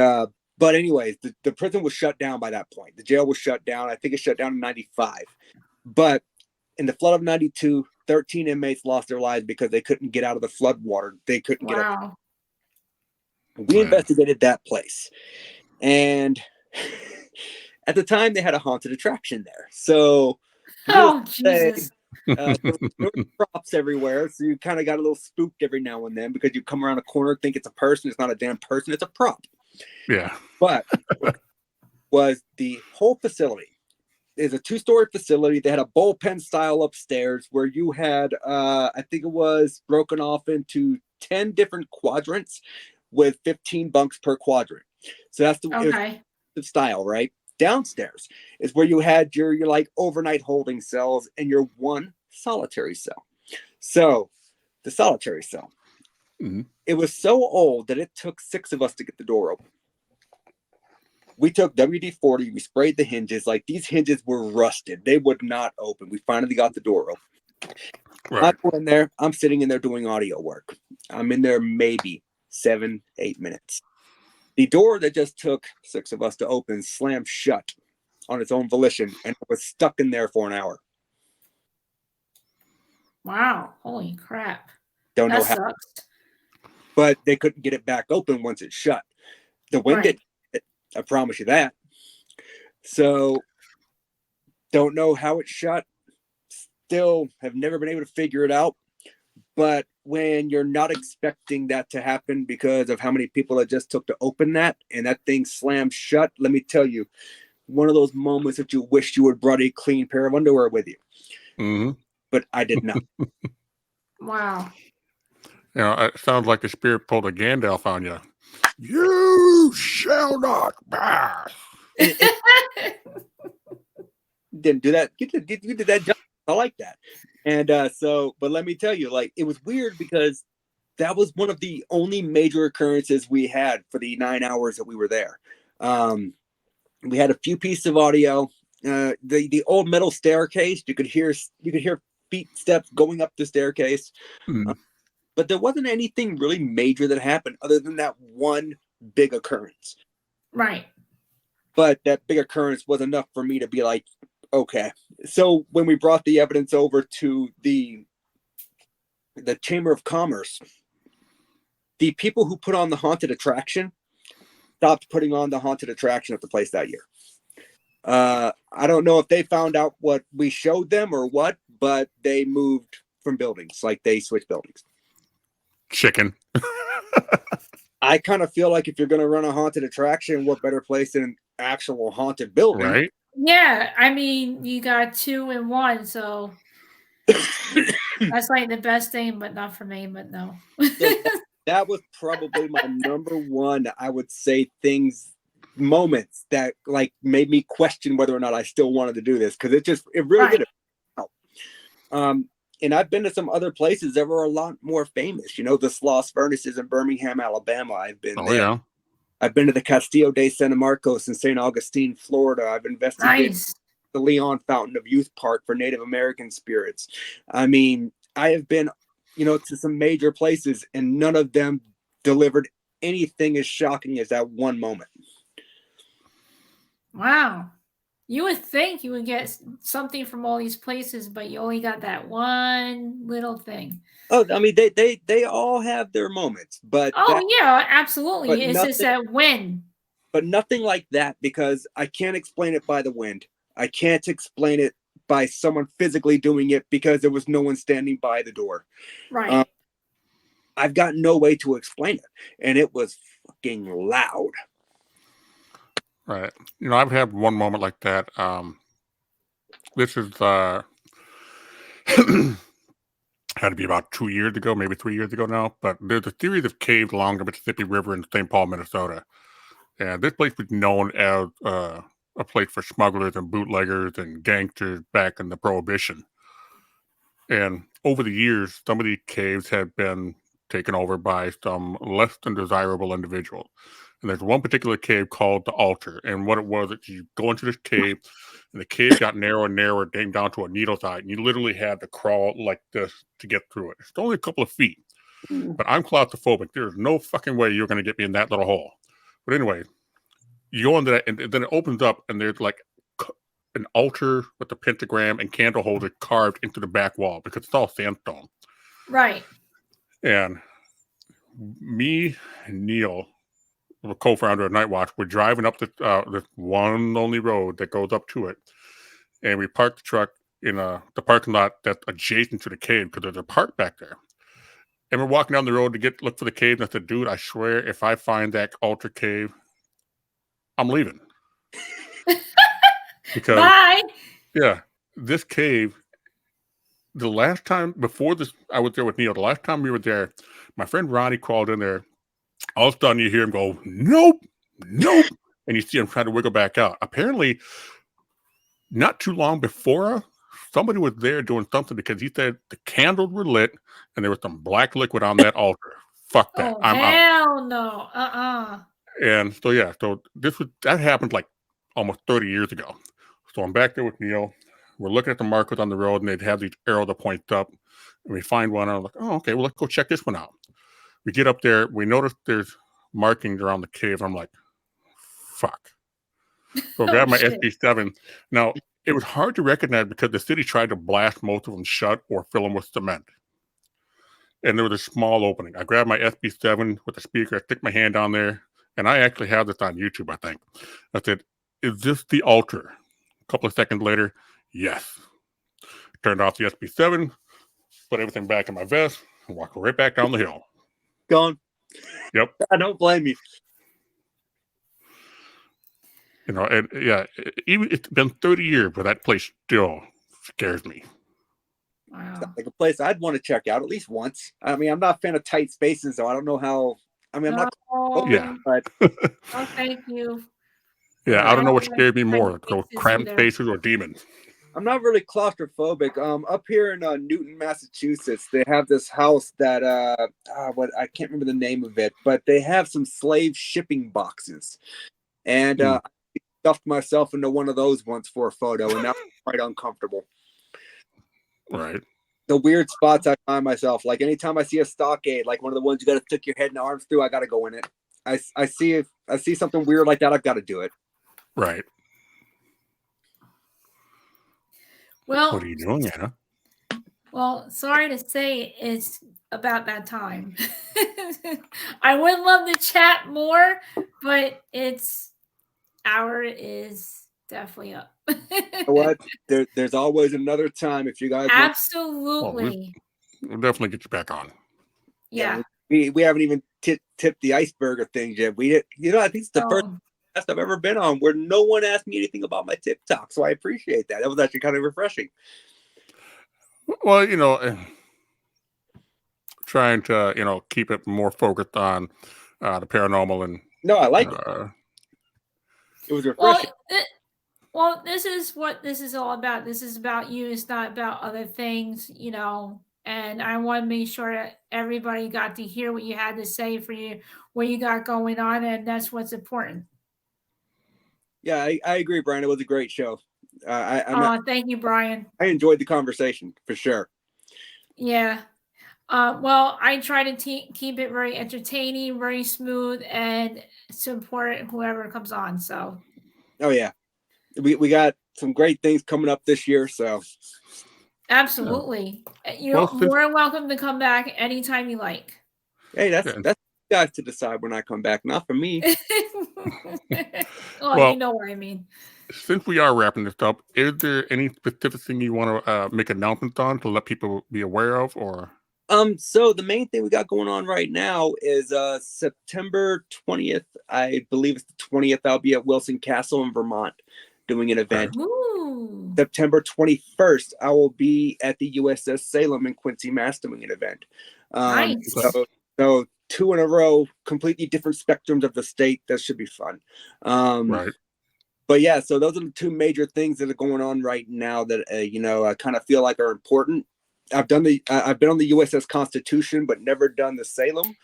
Speaker 3: but anyways, the prison was shut down by that point. The jail was shut down. I think it shut down in 95. But in the flood of 92, 13 inmates lost their lives because they couldn't get out of the flood water. They couldn't get up. We investigated that place. And at the time, they had a haunted attraction there. So,
Speaker 2: Jesus.
Speaker 3: There were props everywhere. So you kind of got a little spooked every now and then because you come around a corner, think it's a person. It's not a damn person. It's a prop.
Speaker 1: Yeah.
Speaker 3: But was the whole facility is a 2-story facility. They had a bullpen style upstairs where you had, I think it was broken off into 10 different quadrants with 15 bunks per quadrant. So that's the style, right? Downstairs is where you had your like overnight holding cells and your one solitary cell. So the solitary cell, it was so old that it took 6 of us to get the door open. We took WD-40, we sprayed the hinges. Like these hinges were rusted. They would not open. We finally got the door open. I go in there. I'm sitting in there doing audio work. I'm in there maybe 7-8 minutes. The door that just took 6 of us to open slammed shut on its own volition and was stuck in there for an hour.
Speaker 2: Wow. Holy crap.
Speaker 3: Don't know how.
Speaker 2: Sucks.
Speaker 3: But they couldn't get it back open once it shut. The wind didn't hit it, I promise you that. So don't know how it shut. Still have never been able to figure it out. But when you're not expecting that to happen because of how many people it just took to open that and that thing slammed shut, let me tell you, one of those moments that you wish you had brought a clean pair of underwear with you. But I did not.
Speaker 2: Wow.
Speaker 1: It sounds like the spirit pulled a Gandalf on you. You shall not pass.
Speaker 3: Didn't do that. You did that job. I like that. And but let me tell you, like, it was weird because that was one of the only major occurrences we had for the 9 hours that we were there. We had a few pieces of audio. The old metal staircase, you could hear feet steps going up the staircase. But there wasn't anything really major that happened other than that one big occurrence.
Speaker 2: Right.
Speaker 3: But that big occurrence was enough for me to be like, okay. So when we brought the evidence over to the the Chamber of Commerce, the people who put on the haunted attraction stopped putting on the haunted attraction at the place that year. I don't know if they found out what we showed them or what, but they moved from buildings. Like, they switched buildings.
Speaker 1: Chicken.
Speaker 3: I kind of feel like if you're going to run a haunted attraction, what better place than an actual haunted building?
Speaker 1: Right.
Speaker 2: Yeah, I mean, you got 2 in 1, so that's like the best thing, but not for me, but no.
Speaker 3: So that was probably my number one, I would say, moments that like made me question whether or not I still wanted to do this, because it really did help. And I've been to some other places that were a lot more famous. You know, the Sloss Furnaces in Birmingham, Alabama. I've been there.
Speaker 1: Yeah.
Speaker 3: I've been to the Castillo de San Marcos in St. Augustine, Florida. I've investigated the Leon Fountain of Youth Park for Native American spirits. I mean, I have been, to some major places, and none of them delivered anything as shocking as that one moment.
Speaker 2: Wow. You would think you would get something from all these places, but you only got that one little thing.
Speaker 3: Oh, I mean, they all have their moments, but
Speaker 2: yeah, absolutely. It's just that wind.
Speaker 3: But nothing like that, because I can't explain it by the wind. I can't explain it by someone physically doing it, because there was no one standing by the door.
Speaker 2: Right.
Speaker 3: I've got no way to explain it, and it was fucking loud.
Speaker 1: Right. I've had one moment like that. This is had to be about 2 years ago, maybe 3 years ago now. But there's a series of caves along the Mississippi River in St. Paul, Minnesota. And this place was known as a place for smugglers and bootleggers and gangsters back in the Prohibition. And over the years, some of these caves have been taken over by some less than desirable individuals. And there's one particular cave called the Altar. And what it was, you go into this cave, and the cave got narrower and narrower, came down to a needle's eye. And you literally had to crawl like this to get through it. It's only a couple of feet. But I'm claustrophobic. There's no fucking way you're going to get me in that little hole. But anyway, you go into that, and then it opens up, and there's like an altar with a pentagram and candle holder carved into the back wall, because it's all sandstone.
Speaker 2: Right.
Speaker 1: And me and Neil, the co-founder of Night Watch, we're driving up this one lonely road that goes up to it, and we parked the truck in the parking lot that's adjacent to the cave, because there's a park back there. And we're walking down the road to look for the cave, and I said, dude, I swear if I find that altar cave, I'm leaving. Because
Speaker 2: bye.
Speaker 1: Yeah, this cave, the last time before this, I was there with Neil. The last time we were there, my friend Ronnie crawled in there. All of a sudden, you hear him go, nope, nope. And you see him trying to wiggle back out. Apparently, not too long before, somebody was there doing something, because he said the candles were lit and there was some black liquid on that altar. Fuck that. I'm out.
Speaker 2: Hell no.
Speaker 1: And so, yeah, that happened like almost 30 years ago. So I'm back there with Neil. We're looking at the markers on the road, and they'd have these arrows that point up. And we find one, and I'm like, oh, okay, well, let's go check this one out. We get up there. We notice there's markings around the cave. I'm like, fuck. So I grabbed my SB7. Now, it was hard to recognize, because the city tried to blast most of them shut or fill them with cement. And there was a small opening. I grabbed my SB7 with the speaker. I stick my hand on there. And I actually have this on YouTube, I think. I said, is this the altar? A couple of seconds later, yes. Turned off the SB7, put everything back in my vest, and walked right back down the hill.
Speaker 3: Gone.
Speaker 1: Yep.
Speaker 3: I don't blame you.
Speaker 1: And yeah, even it's been 30 years, but that place still scares me.
Speaker 2: Wow.
Speaker 3: It's like a place I'd want to check out at least once. I mean, I'm not a fan of tight spaces, so I don't know how. I mean, I'm not.
Speaker 1: Yeah.
Speaker 3: But
Speaker 2: oh, thank you.
Speaker 1: Yeah, I don't know what scared me more, those cramped spaces or demons.
Speaker 3: I'm not really claustrophobic. Up here in Newton, Massachusetts, they have this house that I can't remember the name of it, but they have some slave shipping boxes, and I stuffed myself into one of those once for a photo, and that was quite uncomfortable.
Speaker 1: Right.
Speaker 3: The weird spots I find myself, like anytime I see a stockade, like one of the ones you got to stick your head and arms through, I got to go in it. I see something weird like that, I've got to do it.
Speaker 1: Right.
Speaker 2: Well,
Speaker 1: what are you doing, Anna?
Speaker 2: Well, sorry to say, it's about that time. I would love to chat more, but hour is definitely up.
Speaker 3: You know what? There's always another time if you guys want.
Speaker 2: Absolutely.
Speaker 1: We'll definitely get you back on.
Speaker 2: Yeah.
Speaker 3: We haven't even tipped the iceberg of things yet. We did, I think it's the first podcast I've ever been on where no one asked me anything about my TikTok, so I appreciate that. That was actually kind of refreshing.
Speaker 1: Well, trying to keep it more focused on the paranormal and
Speaker 3: no, I like it. It was refreshing.
Speaker 2: Well, this is what this is all about. This is about you. It's not about other things, and I want to make sure that everybody got to hear what you had to say for you, what you got going on, and that's what's important.
Speaker 3: Yeah, I agree, Brian. It was a great show.
Speaker 2: Thank you, Brian.
Speaker 3: I enjoyed the conversation for sure.
Speaker 2: Yeah. Well, I try to keep it very entertaining, very smooth, and support whoever comes on. So.
Speaker 3: Oh yeah, we got some great things coming up this year. So.
Speaker 2: Absolutely, you're more welcome to come back anytime you like.
Speaker 3: Hey, that's you guys to decide when I come back, not for me.
Speaker 2: Well, you know what I mean.
Speaker 1: Since we are wrapping this up, is there any specific thing you want to make announcements on to let people be aware of, or?
Speaker 3: So the main thing we got going on right now is September 20th. I believe it's the 20th. I'll be at Wilson Castle in Vermont doing an event.
Speaker 2: Ooh.
Speaker 3: September 21st, I will be at the USS Salem in Quincy, Mass doing an event.
Speaker 2: Nice.
Speaker 3: So 2 in a row, completely different spectrums of the state. That should be fun.
Speaker 1: Right.
Speaker 3: But yeah, so those are the 2 major things that are going on right now that I kind of feel like are important. I've been on the USS Constitution, but never done the Salem.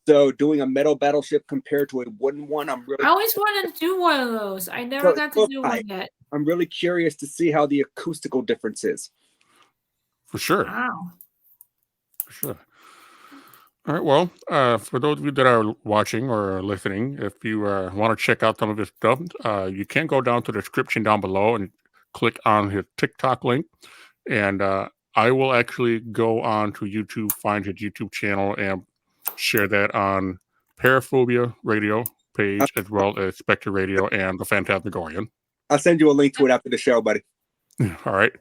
Speaker 3: So doing a metal battleship compared to a wooden one, I
Speaker 2: always wanted to do one of those. I never got to do one yet.
Speaker 3: I'm really curious to see how the acoustical difference is.
Speaker 1: For sure.
Speaker 2: Wow.
Speaker 1: For sure. All right. Well, for those of you that are watching or listening, if you want to check out some of his stuff, you can go down to the description down below and click on his TikTok link. And I will actually go on to YouTube, find his YouTube channel, and share that on Paraphobia Radio page, as well as Spectre Radio and the Phantasmagorian.
Speaker 3: I'll send you a link to it after the show, buddy.
Speaker 1: All right.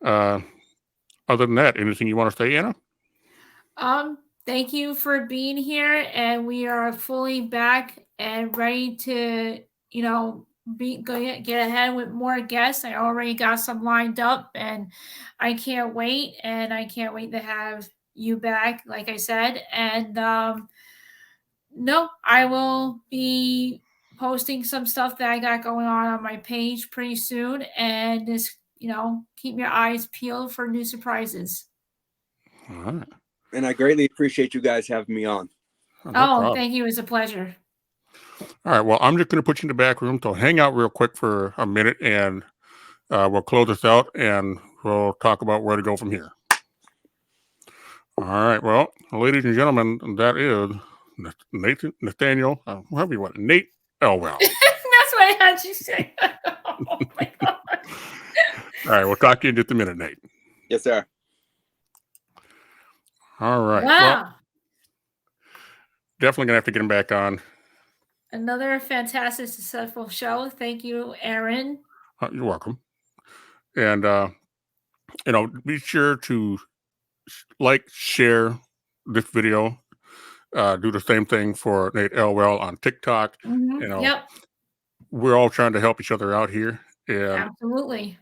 Speaker 1: Other than that, anything you want to say, Anna?
Speaker 2: Thank you for being here, and we are fully back and ready to, get ahead with more guests. I already got some lined up, and I can't wait. And I can't wait to have you back, like I said. And no, I will be posting some stuff that I got going on my page pretty soon, and just keep your eyes peeled for new surprises.
Speaker 1: All right.
Speaker 3: And I greatly appreciate you guys having me on.
Speaker 2: Thank you. It was a pleasure.
Speaker 1: All right. Well, I'm just going to put you in the back room. So hang out real quick for a minute, and we'll close this out, and we'll talk about where to go from here. All right. Well, ladies and gentlemen, that is Nathaniel, whoever you want, Nate Elwell.
Speaker 2: That's what I had you say. Oh my God.
Speaker 1: All right. We'll talk to you in just a minute, Nate.
Speaker 3: Yes, sir.
Speaker 1: All right.
Speaker 2: Wow.
Speaker 1: Well, definitely going to have to get him back on.
Speaker 2: Another fantastic, successful show. Thank you, Aaron.
Speaker 1: You're welcome. And, be sure to like, share this video. Do the same thing for Nate Elwell on TikTok.
Speaker 2: Mm-hmm. Yep.
Speaker 1: We're all trying to help each other out here. And
Speaker 2: absolutely.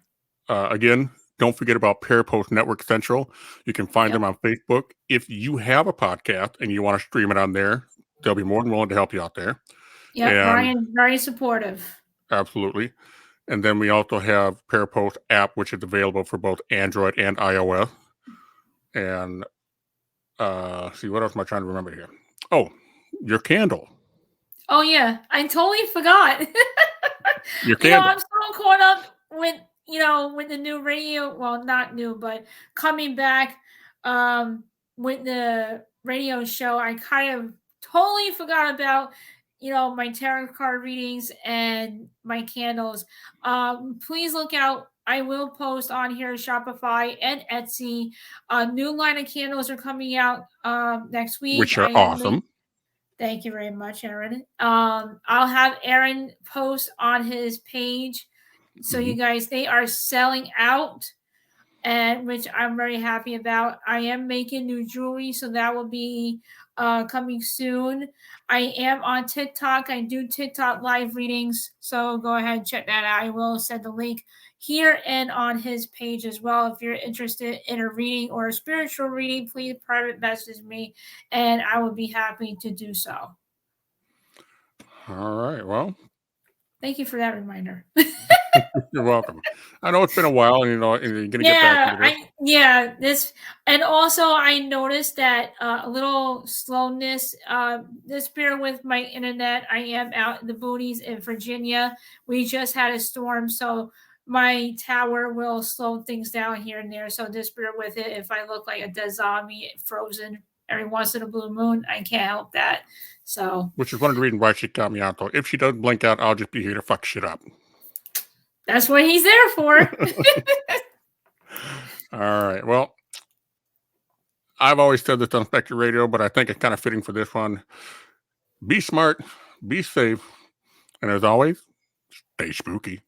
Speaker 1: Again, don't forget about Parapost Network Central. You can find them on Facebook. If you have a podcast and you want to stream it on there, they'll be more than willing to help you out there.
Speaker 2: Yeah, Brian, very supportive.
Speaker 1: Absolutely. And then we also have Parapost app, which is available for both Android and iOS. And see, what else am I trying to remember here? Oh, your candle.
Speaker 2: Oh yeah, I totally forgot.
Speaker 1: Your candle.
Speaker 2: I'm so caught up with with the new radio. Well, not new, but coming back with the radio show. I kind of totally forgot about my tarot card readings and my candles. Please look out I will post on here Shopify and Etsy. A new line of candles are coming out next week.
Speaker 1: Which are awesome.
Speaker 2: Thank you very much, Aaron. I'll have Aaron post on his page. So you guys, they are selling out, and which I'm very happy about. I am making new jewelry, so that will be coming soon. I am on TikTok. I do TikTok live readings, so go ahead and check that out. I will send the link here and on his page as well. If you're interested in a reading or a spiritual reading, please private message me, and I will be happy to do so.
Speaker 1: All right. Well,
Speaker 2: thank you for that reminder.
Speaker 1: You're welcome. I know it's been a while, and you're going to get back into
Speaker 2: this. And also I noticed that a little slowness. Just bear with my internet. I am out in the boonies in Virginia. We just had a storm, so my tower will slow things down here and there. So just bear with it. If I look like a dead zombie, frozen every once in a blue moon, I can't help that. So,
Speaker 1: which is one of the reasons why she got me out, though. If she doesn't blink out, I'll just be here to fuck shit up.
Speaker 2: That's what he's there for.
Speaker 1: All right. Well, I've always said this on Spectre Radio, but I think it's kind of fitting for this one. Be smart, be safe, and as always, stay spooky.